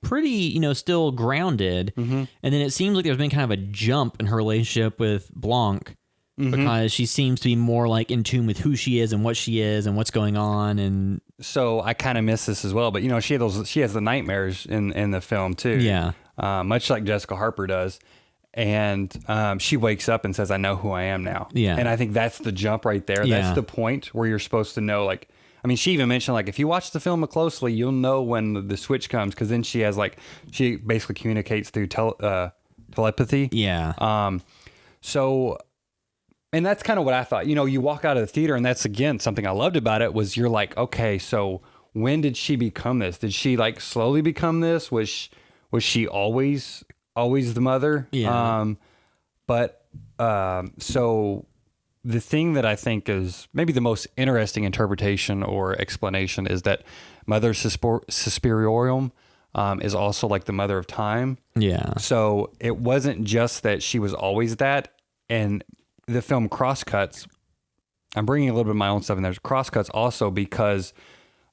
pretty, still grounded. And then it seems like there's been kind of a jump in her relationship with Blanc, because she seems to be more like in tune with who she is and what she is and what's going on. And so I kind of miss this as well. But, she has the nightmares in the film too. Yeah. Much like Jessica Harper does. And she wakes up and says, I know who I am now. Yeah. And I think that's the jump right there. Yeah. That's the point where you're supposed to know, like, she even mentioned, like, if you watch the film closely, you'll know when the switch comes, because then she has, like, she basically communicates through telepathy. Yeah. So, and that's kind of what I thought. You walk out of the theater, and that's, again, something I loved about it, was you're like, okay, so when did she become this? Did she, like, slowly become this? Was she always the mother? Yeah. So the thing that I think is maybe the most interesting interpretation or explanation is that Mother Suspiriorum is also like the mother of time. Yeah. So it wasn't just that she was always that, and the film crosscuts. I'm bringing a little bit of my own stuff in there. Crosscuts also because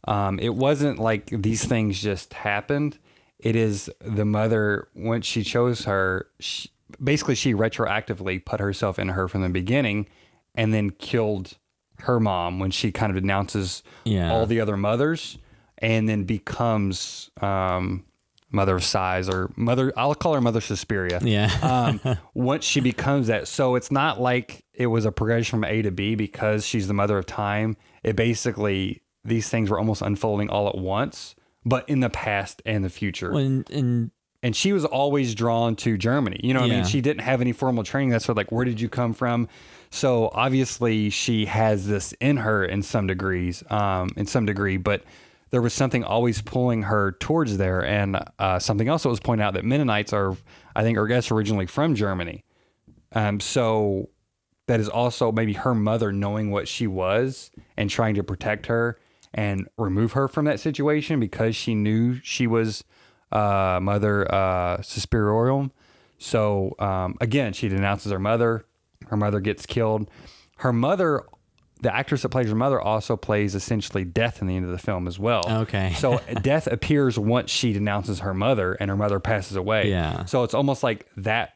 it wasn't like these things just happened. It is the mother, when she chose her, basically she retroactively put herself in her from the beginning, and then killed her mom when she kind of denounces all the other mothers, and then becomes Mother of Sighs, or Mother, I'll call her Mother Suspiria. Yeah. Once she becomes that. So it's not like it was a progression from A to B because she's the mother of time. It basically, these things were almost unfolding all at once, but in the past and the future. And and she was always drawn to Germany. You know what I mean? She didn't have any formal training. That's what, like, where did you come from? So obviously she has this in her in some degree, but there was something always pulling her towards there. And something else that was pointed out, that Mennonites are, I guess, originally from Germany. So that is also maybe her mother knowing what she was and trying to protect her and remove her from that situation because she knew she was Mother Suspiriorum. So again, she denounces her mother. Her mother gets killed. Her mother, the actress that plays her mother, also plays essentially Death in the end of the film as well. Okay. So Death appears once she denounces her mother and her mother passes away. Yeah. So it's almost like that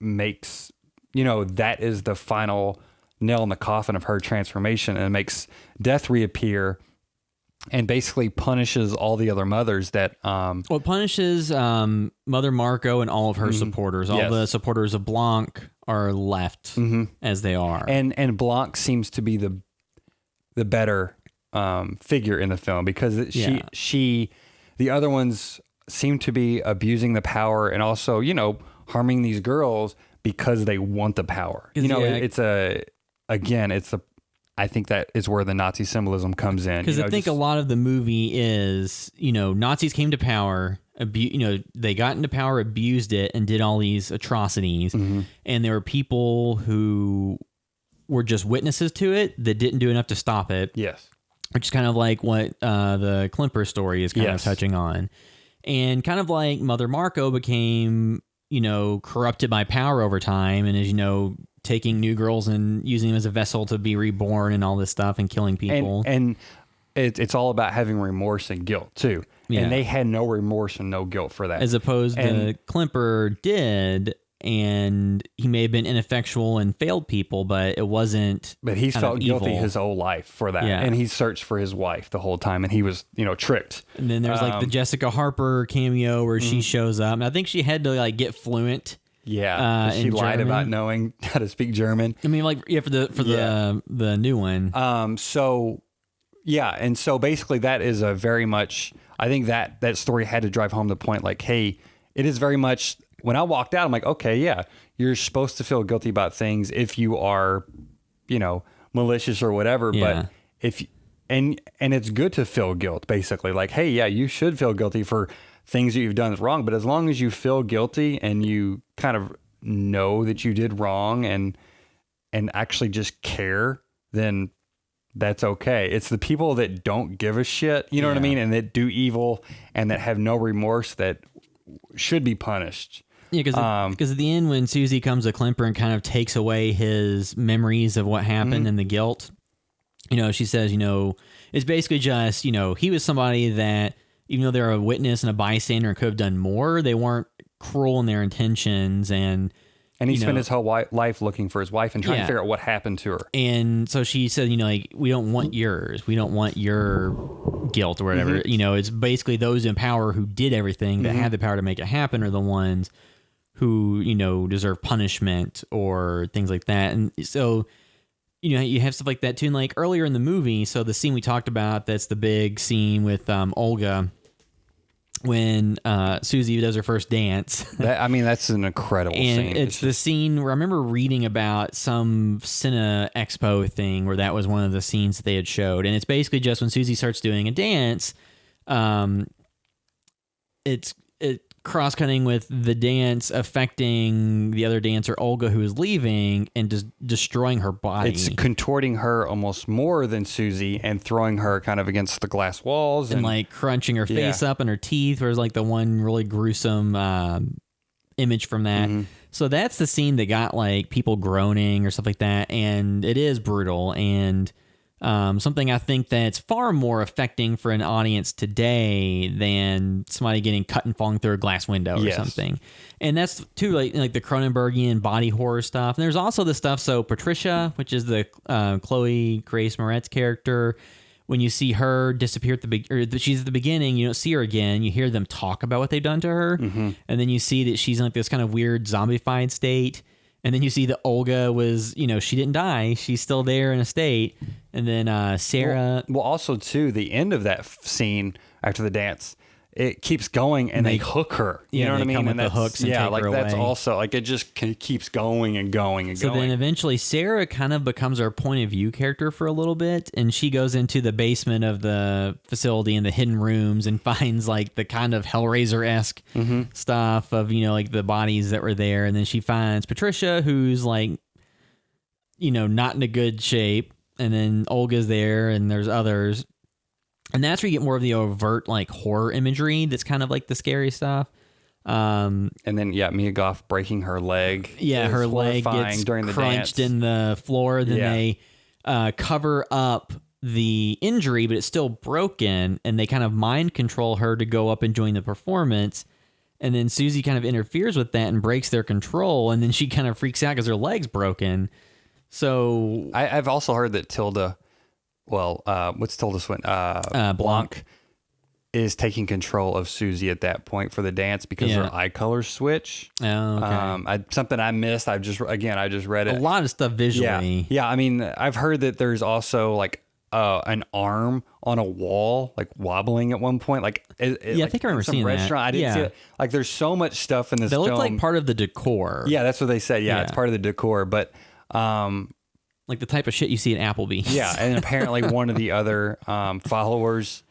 makes, that is the final nail in the coffin of her transformation, and it makes Death reappear and basically punishes all the other mothers that well, it punishes Mother Marco and all of her supporters. All the supporters of Blanc are left as they are. And Blanc seems to be the better figure in the film because she the other ones seem to be abusing the power and also, harming these girls because they want the power. I think that is where the Nazi symbolism comes in. Because I think a lot of the movie is, Nazis came to power, they got into power, abused it, and did all these atrocities. And there were people who were just witnesses to it that didn't do enough to stop it. Yes. Which is kind of like what the Klimper story is kind of touching on. And kind of like Mother Marco became, corrupted by power over time and is, taking new girls and using them as a vessel to be reborn and all this stuff and killing people. And it's all about having remorse and guilt too. Yeah. And they had no remorse and no guilt for that. As opposed to Klimper did, and he may have been ineffectual and failed people, but it wasn't. But he felt guilty his whole life for that. Yeah. And he searched for his wife the whole time, and he was, tricked. And then there's like the Jessica Harper cameo where she shows up. And I think she had to get fluent. Yeah, she lied about knowing how to speak German. I mean, for the new one. And so basically that is a very much. I think that story had to drive home the point. Like, hey, it is very much. When I walked out, I'm like, okay, yeah, you're supposed to feel guilty about things if you are, malicious or whatever. Yeah. But if and it's good to feel guilt, basically. Like, hey, yeah, you should feel guilty for things that you've done wrong, but as long as you feel guilty and you kind of know that you did wrong and actually just care, then that's okay. It's the people that don't give a shit, you know what I mean, and that do evil and that have no remorse that should be punished. Yeah, because at the end when Susie comes to Klimper and kind of takes away his memories of what happened and the guilt, she says, it's basically just, he was somebody that, even though they're a witness and a bystander and could have done more, they weren't cruel in their intentions. And he spent his whole life looking for his wife and trying to figure out what happened to her. And so she said, we don't want yours. We don't want your guilt or whatever. It's basically those in power who did everything that had the power to make it happen are the ones who, deserve punishment or things like that. And so, you have stuff like that too. And like earlier in the movie, so the scene we talked about, that's the big scene with Olga, when Susie does her first dance. That's an incredible scene. It's the scene where I remember reading about some Cine Expo thing where that was one of the scenes that they had showed. And it's basically just when Susie starts doing a dance, it's cross-cutting with the dance affecting the other dancer, Olga, who is leaving and just destroying her body. It's contorting her almost more than Susie and throwing her kind of against the glass walls. And like crunching her face up and her teeth. There's like the one really gruesome image from that. So that's the scene that got like people groaning or stuff like that. And it is brutal. And something I think that's far more affecting for an audience today than somebody getting cut and falling through a glass window or something. And that's too like the Cronenbergian body horror stuff. And there's also the stuff. So Patricia, which is the Chloe Grace Moretz character, when you see her disappear at she's at the beginning, you don't see her again. You hear them talk about what they've done to her, and then you see that she's in like this kind of weird zombified state. And then you see that Olga was, she didn't die. She's still there in a state. And then Sarah. Well, also, too, the end of that scene after the dance it keeps going and they hook her. You know what I mean? Come with And the hooks and take like her that's away. also like it just keeps going and going and So going. then eventually Sarah kind of becomes our point of view character for a little bit, and she goes into the basement of the facility in the hidden rooms and finds like the kind of Hellraiser-esque stuff of, like the bodies that were there. And then she finds Patricia, who's like, not in a good shape. And then Olga's there and there's others. And that's where you get more of the overt like horror imagery. That's kind of like the scary stuff. And then Mia Goth breaking her leg. Yeah, her leg horrifying gets during the crunched dance. in the floor. Then they cover up the injury, but it's still broken, and they kind of mind control her to go up and join the performance. And then Susie kind of interferes with that and breaks their control, and then she kind of freaks out because her leg's broken. So I've also heard that Tilda, what's Tilda Swinton? Blanc is taking control of Susie at that point for the dance because her eye colors switch. Oh, okay. Something I missed. I just read it. A lot of stuff visually. Yeah. I mean, I've heard that there's also like an arm on a wall, like wobbling at one point. Like, I think I remember seeing that. I didn't see it. Like, there's so much stuff in this They film. look like part of the decor. Yeah, that's what they said. Yeah, it's part of the decor, but. Like the type of shit you see at Applebee's. Yeah, and apparently one of the other followers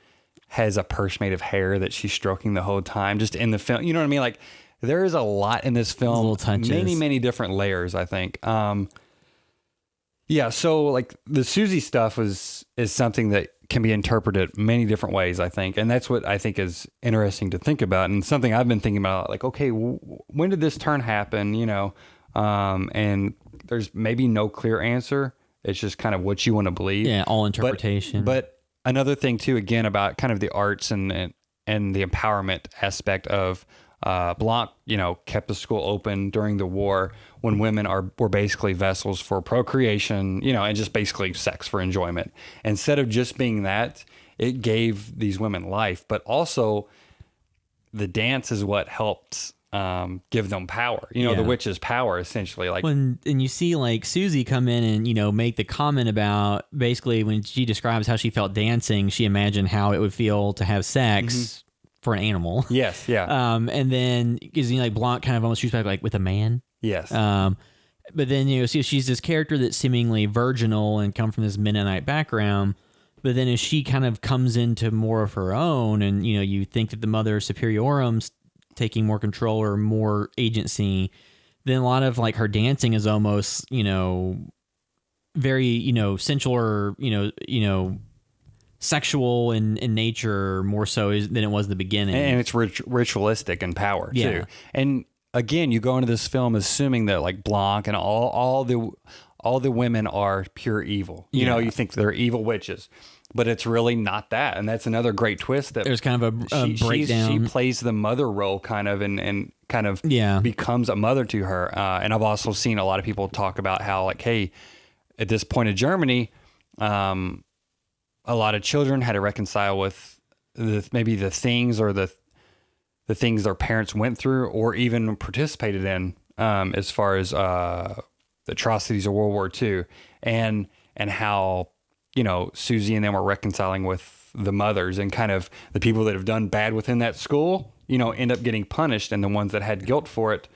has a purse made of hair that she's stroking the whole time, just in the film. You know what I mean? Like, there is a lot in this film. Little touches. Many different layers, I think. So like the Susie stuff is something that can be interpreted many different ways, I think. And that's what I think is interesting to think about, and something I've been thinking about, like, okay, when did this turn happen, and there's maybe no clear answer. It's just kind of what you want to believe. Yeah, all interpretation. But another thing too, again, about kind of the arts and the empowerment aspect of Blanc, kept the school open during the war when women were basically vessels for procreation, and just basically sex for enjoyment. Instead of just being that, it gave these women life, but also the dance is what helped give them power, the witch's power, essentially. Like and you see like Susie come in and make the comment about basically when she describes how she felt dancing, she imagined how it would feel to have sex for an animal. Yes, yeah. And then because like Blanc kind of almost shoots back like with a man. Yes. But then see she's this character that's seemingly virginal and come from this Mennonite background. But then as she kind of comes into more of her own, and you think that the Mother Superiorum's taking more control or more agency, then a lot of like her dancing is almost very sensual or sexual in nature more so than it was in the beginning, and it's ritualistic in power too. Yeah. And again, you go into this film assuming that like Blanc and all the women are pure evil. You think they're evil witches. But it's really not that, and that's another great twist. That there's kind of a breakdown. She plays the mother role, kind of, and kind of becomes a mother to her. And I've also seen a lot of people talk about how, like, hey, at this point in Germany, a lot of children had to reconcile with maybe the things or the things their parents went through or even participated in, as far as the atrocities of World War II, and how. Susie and them were reconciling with the mothers, and kind of the people that have done bad within that school, end up getting punished, and the ones that had guilt for it,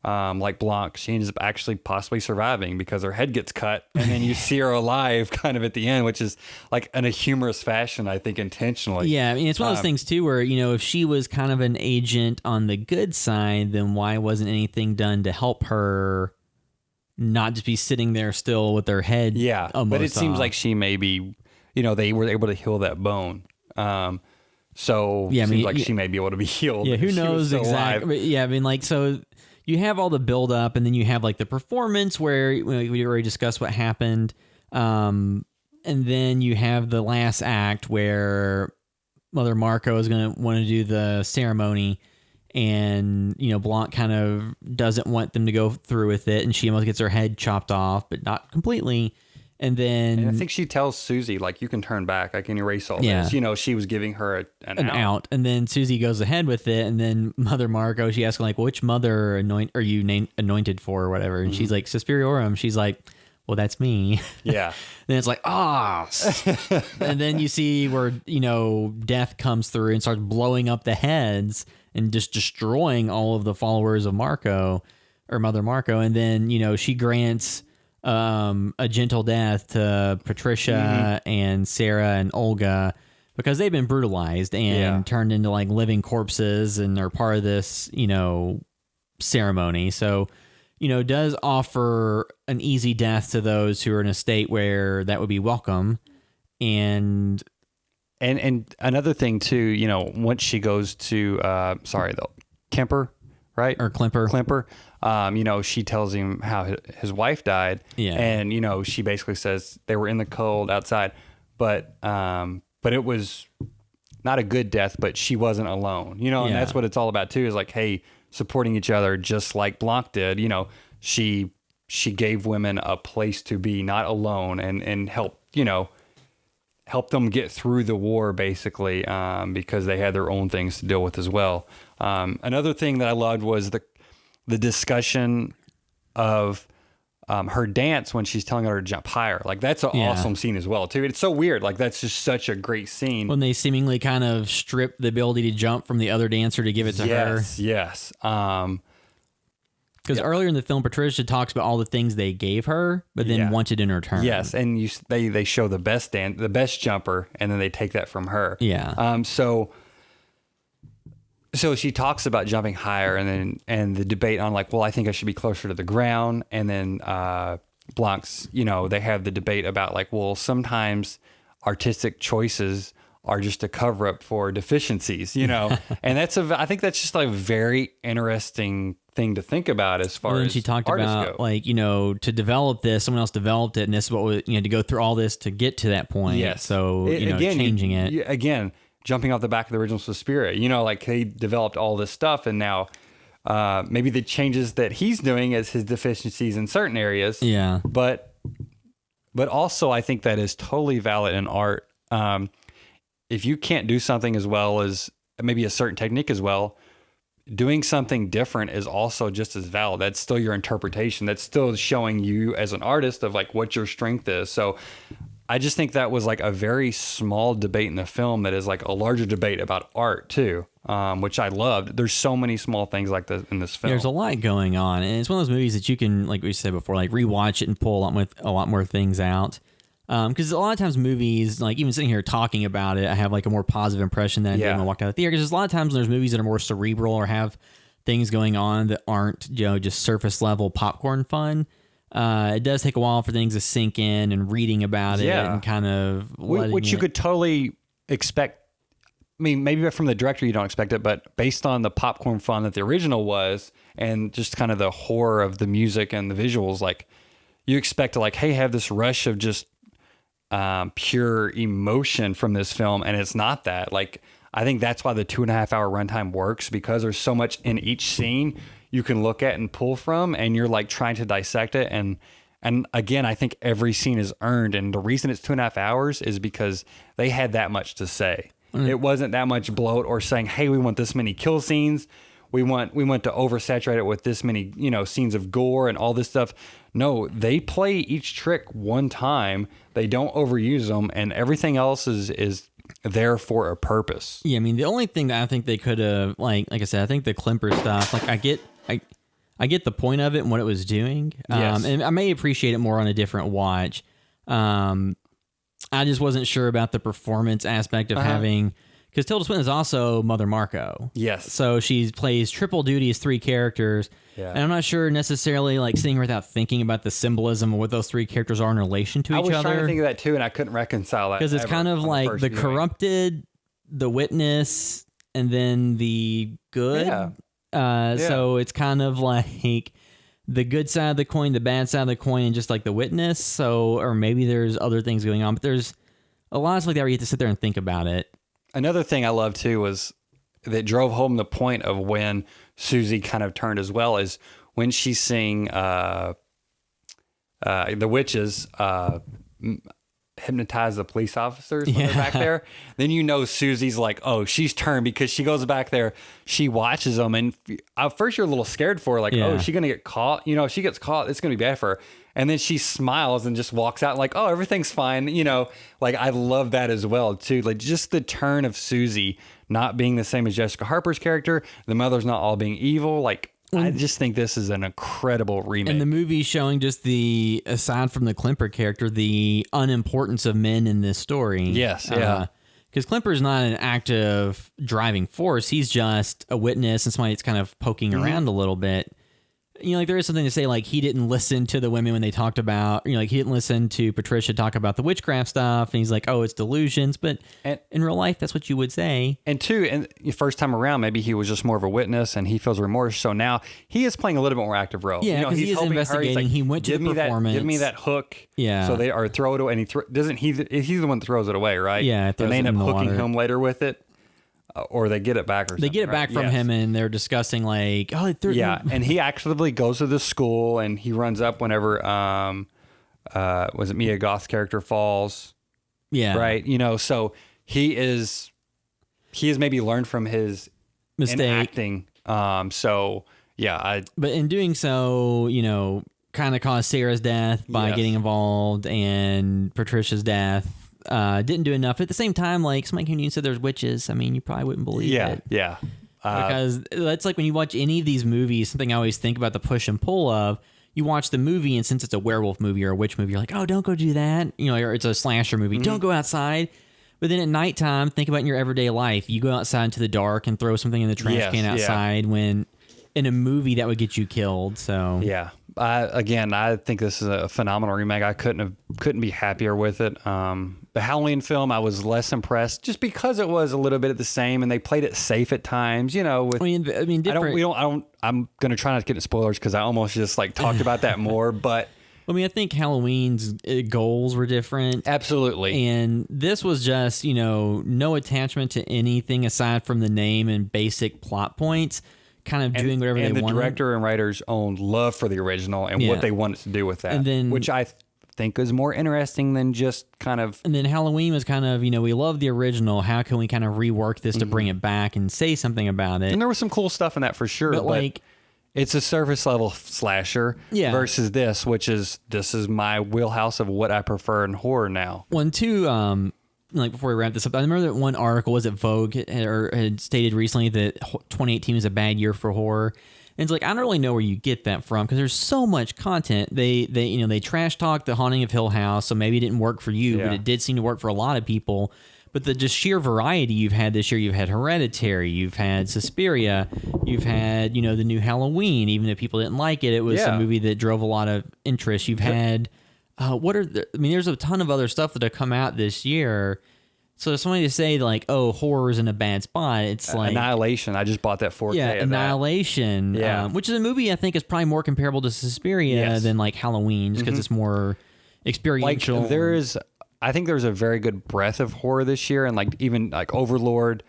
like Blanc, she ends up actually possibly surviving because her head gets cut, and then you see her alive kind of at the end, which is like in a humorous fashion, I think, intentionally. Yeah, I mean, it's one of those things too where, if she was kind of an agent on the good side, then why wasn't anything done to help her not just be sitting there still with their head. Yeah, but it seems like she maybe, they were able to heal that bone. So it seems like she may be able to be healed. Yeah, who knows exactly? Yeah, I mean, like, so you have all the build up, and then you have like the performance where we already discussed what happened, and then you have the last act where Mother Marco is going to want to do the ceremony. And, Blanc kind of doesn't want them to go through with it. And she almost gets her head chopped off, but not completely. And then I think she tells Susie, like, you can turn back. I can erase all this. She was giving her an out. And then Susie goes ahead with it. And then Mother Marco, she asks, like, which mother are you anointed for or whatever? And she's like, Suspiriorum. She's like, well, that's me. Yeah. Then it's like, and then you see where, death comes through and starts blowing up the heads and just destroying all of the followers of Marco or Mother Marco. And then, she grants a gentle death to Patricia and Sarah and Olga because they've been brutalized and turned into like living corpses and are part of this, ceremony. So, does offer an easy death to those who are in a state where that would be welcome. And another thing too, once she goes to, Kemper, right? Or Klimper. She tells him how his wife died. Yeah. And, she basically says they were in the cold outside, but it was not a good death, but she wasn't alone, and that's what it's all about too, is like, hey, supporting each other, just like Blanc did. She gave women a place to be, not alone, and help them get through the war, basically, because they had their own things to deal with as well. Another thing that I loved was the discussion of her dance when she's telling her to jump higher. Like, that's an awesome scene as well, too. It's so weird. Like, that's just such a great scene. When they seemingly kind of strip the ability to jump from the other dancer to give it to her. Yes. Because earlier in the film, Patricia talks about all the things they gave her, but then wanted in return. Yes, and they show the best jumper, and then they take that from her. Yeah. So she talks about jumping higher, and the debate on like, well, I think I should be closer to the ground, and then Blanc's, they have the debate about like, well, sometimes artistic choices are just a cover up for deficiencies, and I think that's just a very interesting thing to think about as far as she talked artists about go. like, to develop this, someone else developed it, and this is what we, to go through all this to get to that point. Yes. So, changing it. Again, jumping off the back of the original Suspiria, like they developed all this stuff, and now maybe the changes that he's doing as his deficiencies in certain areas. Yeah. But also I think that is totally valid in art. If you can't do something as well as maybe a certain technique as well, doing something different is also just as valid. That's still your interpretation. That's still showing you as an artist of like what your strength is. So I just think that was like a very small debate in the film that is like a larger debate about art too, which I loved. There's so many small things like this in this film. There's a lot going on, and it's one of those movies that you can, like we said before, like rewatch it and pull a lot more things out. Because a lot of times movies, like even sitting here talking about it, I have like a more positive impression than I did when I walked out of the theater. Because there's a lot of times when there's movies that are more cerebral or have things going on that aren't, just surface level popcorn fun. It does take a while for things to sink in, and reading about it and kind of which you could totally expect. I mean, maybe from the director you don't expect it, but based on the popcorn fun that the original was, and just kind of the horror of the music and the visuals, like you expect to like, hey, have this rush of just pure emotion from this film, and it's not that. Like, I think that's why the 2.5 hour runtime works, because there's so much in each scene you can look at and pull from, and you're like trying to dissect it. And again, I think every scene is earned, and the reason it's 2.5 hours is because they had that much to say. It wasn't that much bloat or saying, hey, we want this many kill scenes, we want to oversaturate it with this many scenes of gore and all this stuff. No, they play each trick one time, they don't overuse them, and everything else is there for a purpose. Yeah, I mean, the only thing that I think they could have, like I said, I think the Klimper stuff, like I get the point of it and what it was doing. Yes. And I may appreciate it more on a different watch. I just wasn't sure about the performance aspect of having, because Tilda Swinton is also Mother Marco. Yes. So she plays triple duty as three characters. Yeah. And I'm not sure necessarily like sitting here without thinking about the symbolism of what those three characters are in relation to each other. I was trying to think of that too, and I couldn't reconcile that. Because it's kind of like the corrupted, the witness, and then the good. Yeah. So it's kind of like the good side of the coin, the bad side of the coin, and just like the witness. So, or maybe there's other things going on, but there's a lot of stuff like that where you have to sit there and think about it. Another thing I loved too was that drove home the point of when Susie kind of turned as well, is when she's seeing the witches hypnotize the police officers when they're back there. Then Susie's like, oh, she's turned, because she goes back there, she watches them, and at first you're a little scared for her, like, oh, is she gonna get caught? If she gets caught, it's gonna be bad for her. And then she smiles and just walks out like, oh, everything's fine. You know, like I love that as well too. Like just the turn of Susie not being the same as Jessica Harper's character. The mother's not all being evil. Like I just think this is an incredible remake. And the movie showing just the, aside from the Klimper character, the unimportance of men in this story. Yes, yeah. Because Klimper's not an active driving force. He's just a witness and somebody that's kind of poking around a little bit. You know, like there is something to say, like he didn't listen to the women when they talked about, you know, like he didn't listen to Patricia talk about the witchcraft stuff. And he's like, oh, it's delusions. But in real life, that's what you would say. And two, and the first time around, maybe he was just more of a witness and he feels remorse. So now he is playing a little bit more active role. Yeah, you know, because he is helping her. investigating. He's like, He went to the performance. Give me that hook. Yeah. So they are throw it away. And he's the one that throws it away, right? Yeah. And they end up hooking him later with it. Or they get it back or something. They get it back from him and they're discussing like, oh, and he actively goes to the school and he runs up whenever, was it Mia Goth's character falls? Yeah. Right. You know, so he has maybe learned from his mistake in acting. So yeah, but in doing so, you know, kind of caused Sarah's death by getting involved and Patricia's death. Didn't do enough. At the same time, like somebody came to you and said there's witches. I mean, you probably wouldn't believe it. Yeah. Because that's like when you watch any of these movies, something I always think about the push and pull of, you watch the movie and since it's a werewolf movie or a witch movie, you're like, oh, don't go do that. You know, or it's a slasher movie. Don't go outside. But then at nighttime, think about in your everyday life. You go outside into the dark and throw something in the trash can outside when in a movie that would get you killed. So yeah. I think this is a phenomenal remake. I couldn't be happier with it. The Halloween film, I was less impressed just because it was a little bit of the same, and they played it safe at times. You know, with I mean, different. I'm gonna try not to get into spoilers because I almost just like talked about that more. But I mean, I think Halloween's goals were different. Absolutely, and this was just no attachment to anything aside from the name and basic plot points. Kind of doing whatever they wanted. And the director and writer's own love for the original and what they wanted to do with that. And then, which I think is more interesting than just kind of... And then Halloween was kind of, we love the original. How can we kind of rework this to bring it back and say something about it? And there was some cool stuff in that for sure. But like, it's a surface level slasher versus this is my wheelhouse of what I prefer in horror now. One, two... like before we wrap this up, I remember that one article, was it Vogue, had stated recently that 2018 was a bad year for horror. And it's like, I don't really know where you get that from because there's so much content. They trash talk The Haunting of Hill House, so maybe it didn't work for you, but it did seem to work for a lot of people. But the just sheer variety you've had this year, you've had Hereditary, you've had Suspiria, you've had, the new Halloween, even if people didn't like it, it was a movie that drove a lot of interest. You've had... there's a ton of other stuff that have come out this year. So somebody to say like, oh, horror's in a bad spot, it's like Annihilation. I just bought that 4K. Yeah, Annihilation. Which is a movie I think is probably more comparable to Suspiria than like Halloween, just because it's more experiential. Like I think there's a very good breadth of horror this year, and like even like Overlord.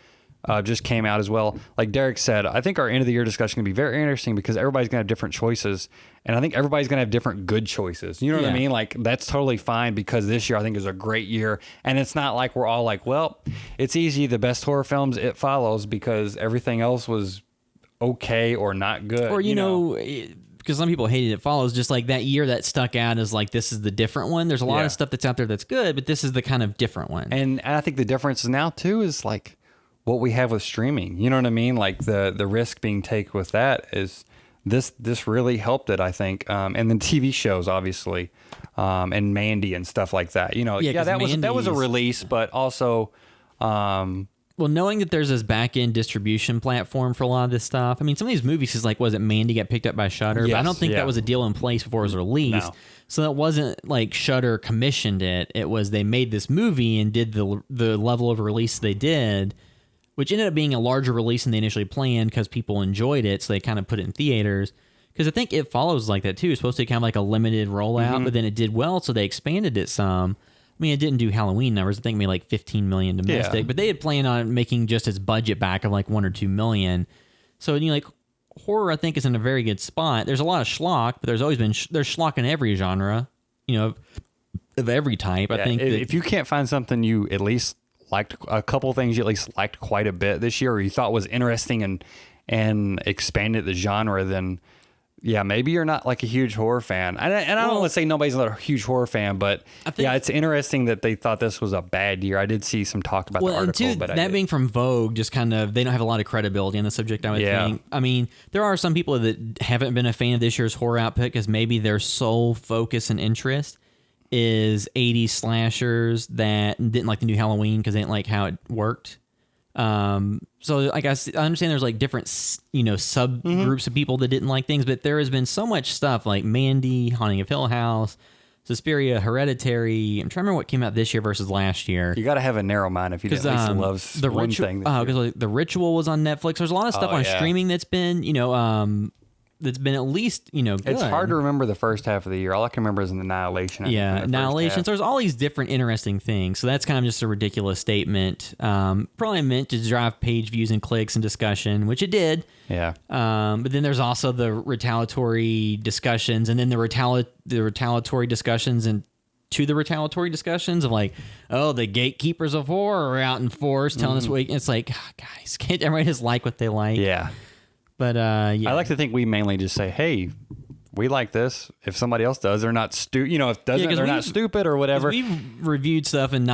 Just came out as well. Like Derek said, I think our end of the year discussion can be very interesting because everybody's going to have different choices. And I think everybody's going to have different good choices. You know what I mean? Like that's totally fine because this year I think is a great year. And it's not like we're all like, well, it's easy. The best horror films, it follows because everything else was okay or not good. Or, because some people hated It Follows, just like that year that stuck out as like, this is the different one. There's a lot of stuff that's out there that's good, but this is the kind of different one. And I think the difference now too is like, what we have with streaming, you know what I mean? Like the risk being taken with that is this really helped it, I think. And then TV shows, obviously, and Mandy and stuff like that. That was a release, but also, well, knowing that there's this back end distribution platform for a lot of this stuff. I mean, some of these movies is like, was it Mandy got picked up by Shudder? But I don't think that was a deal in place before it was released. No. So that wasn't like Shudder commissioned it. It was they made this movie and did the level of release they did, which ended up being a larger release than they initially planned because people enjoyed it, so they kind of put it in theaters. Because I think It Follows like that, too. It's supposed to be kind of like a limited rollout, but then it did well, so they expanded it some. I mean, it didn't do Halloween numbers. I think it made like 15 million domestic, but they had planned on making just its budget back of like 1 or 2 million. So, horror, I think, is in a very good spot. There's a lot of schlock, but there's always been there's schlock in every genre, of every type. I think if you can't find something you at least liked, a couple of things you at least liked quite a bit this year, or you thought was interesting and expanded the genre, then yeah, maybe you're not like a huge horror fan. And I don't want to say nobody's not a huge horror fan, but yeah, it's interesting that they thought this was a bad year. I did see some talk about the article. And that being from Vogue, just kind of, they don't have a lot of credibility on the subject, I would think. I mean, there are some people that haven't been a fan of this year's horror output because maybe their sole focus and interest is 80s slashers that didn't like the new Halloween because they didn't like how it worked. So like I understand there's like different, subgroups of people that didn't like things, but there has been so much stuff like Mandy, Haunting of Hill House, Suspiria, Hereditary. I'm trying to remember what came out this year versus last year. You got to have a narrow mind if you at least loves the one thing. Because like, The Ritual was on Netflix. There's a lot of stuff on streaming that's been, that's been at least, good. It's hard to remember the first half of the year. All I can remember is an Annihilation. Annihilation. So there's all these different interesting things. So that's kind of just a ridiculous statement. Probably meant to drive page views and clicks and discussion, which it did. Yeah. But then there's also the retaliatory discussions, and then the retaliatory discussions and to the retaliatory discussions of like, oh, the gatekeepers of horror are out in force telling us what. It's like, guys, can't everybody just like what they like? Yeah. But I like to think we mainly just say, hey, we like this. If somebody else does, they're not stupid. If doesn't, they're not stupid or whatever. We've reviewed stuff and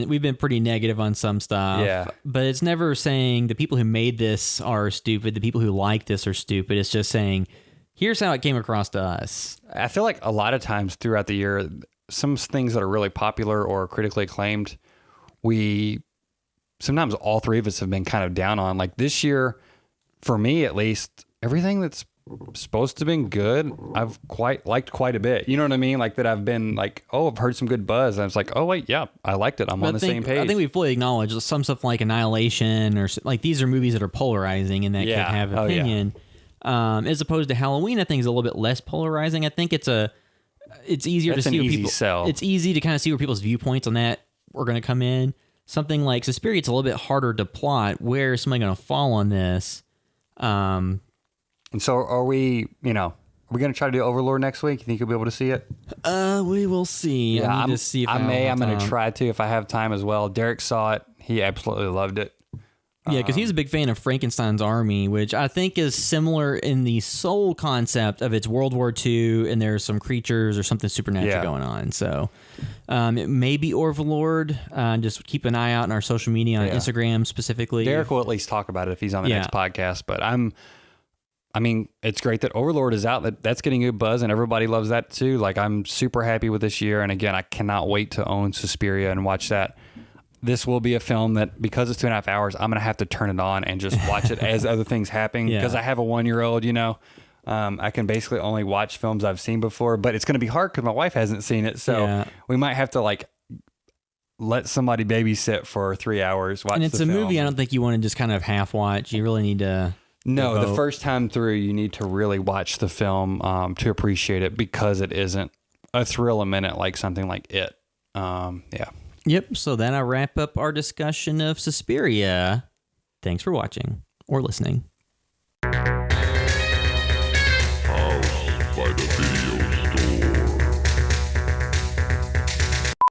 we've been pretty negative on some stuff. Yeah. But it's never saying the people who made this are stupid. The people who like this are stupid. It's just saying, here's how it came across to us. I feel like a lot of times throughout the year, some things that are really popular or critically acclaimed, sometimes all three of us have been kind of down on. Like this year, for me at least, everything that's supposed to have been good, I've liked quite a bit. You know what I mean? Like that I've been like, oh, I've heard some good buzz. And it's like, oh, wait, yeah, I liked it. I'm on the same page. I think we fully acknowledge some stuff like Annihilation or like these are movies that are polarizing and that could have opinion. As opposed to Halloween, I think is a little bit less polarizing. I think it's easier to see where people sell. It's easy to kind of see where people's viewpoints on that are going to come in. Something like Suspiria, it's a little bit harder to plot. Where is somebody going to fall on this? And so are we going to try to do Overlord next week? You think you'll be able to see it? We will see. Yeah, I'm going to try to if I have time as well. Derek saw it. He absolutely loved it. Yeah, because he's a big fan of Frankenstein's Army, which I think is similar in the sole concept of it's World War II and there's some creatures or something supernatural going on. So it may be Overlord. Just keep an eye out on our social media on Instagram specifically. Derek will at least talk about it if he's on the next podcast. But it's great that Overlord is out. That's getting good buzz and everybody loves that too. Like I'm super happy with this year. And again, I cannot wait to own Suspiria and watch that. This will be a film that, because it's 2.5 hours, I'm going to have to turn it on and just watch it as other things happen. Because I have a 1-year-old, I can basically only watch films I've seen before, but it's going to be hard because my wife hasn't seen it. So we might have to let somebody babysit for 3 hours. Watch and it's the a film. movie I don't think you want to just kind of half watch. You really need to. No, the first time through, you need to really watch the film to appreciate it because it isn't a thrill a minute like something like It. Yep, so that'll wrap up our discussion of Suspiria. Thanks for watching or listening. House by the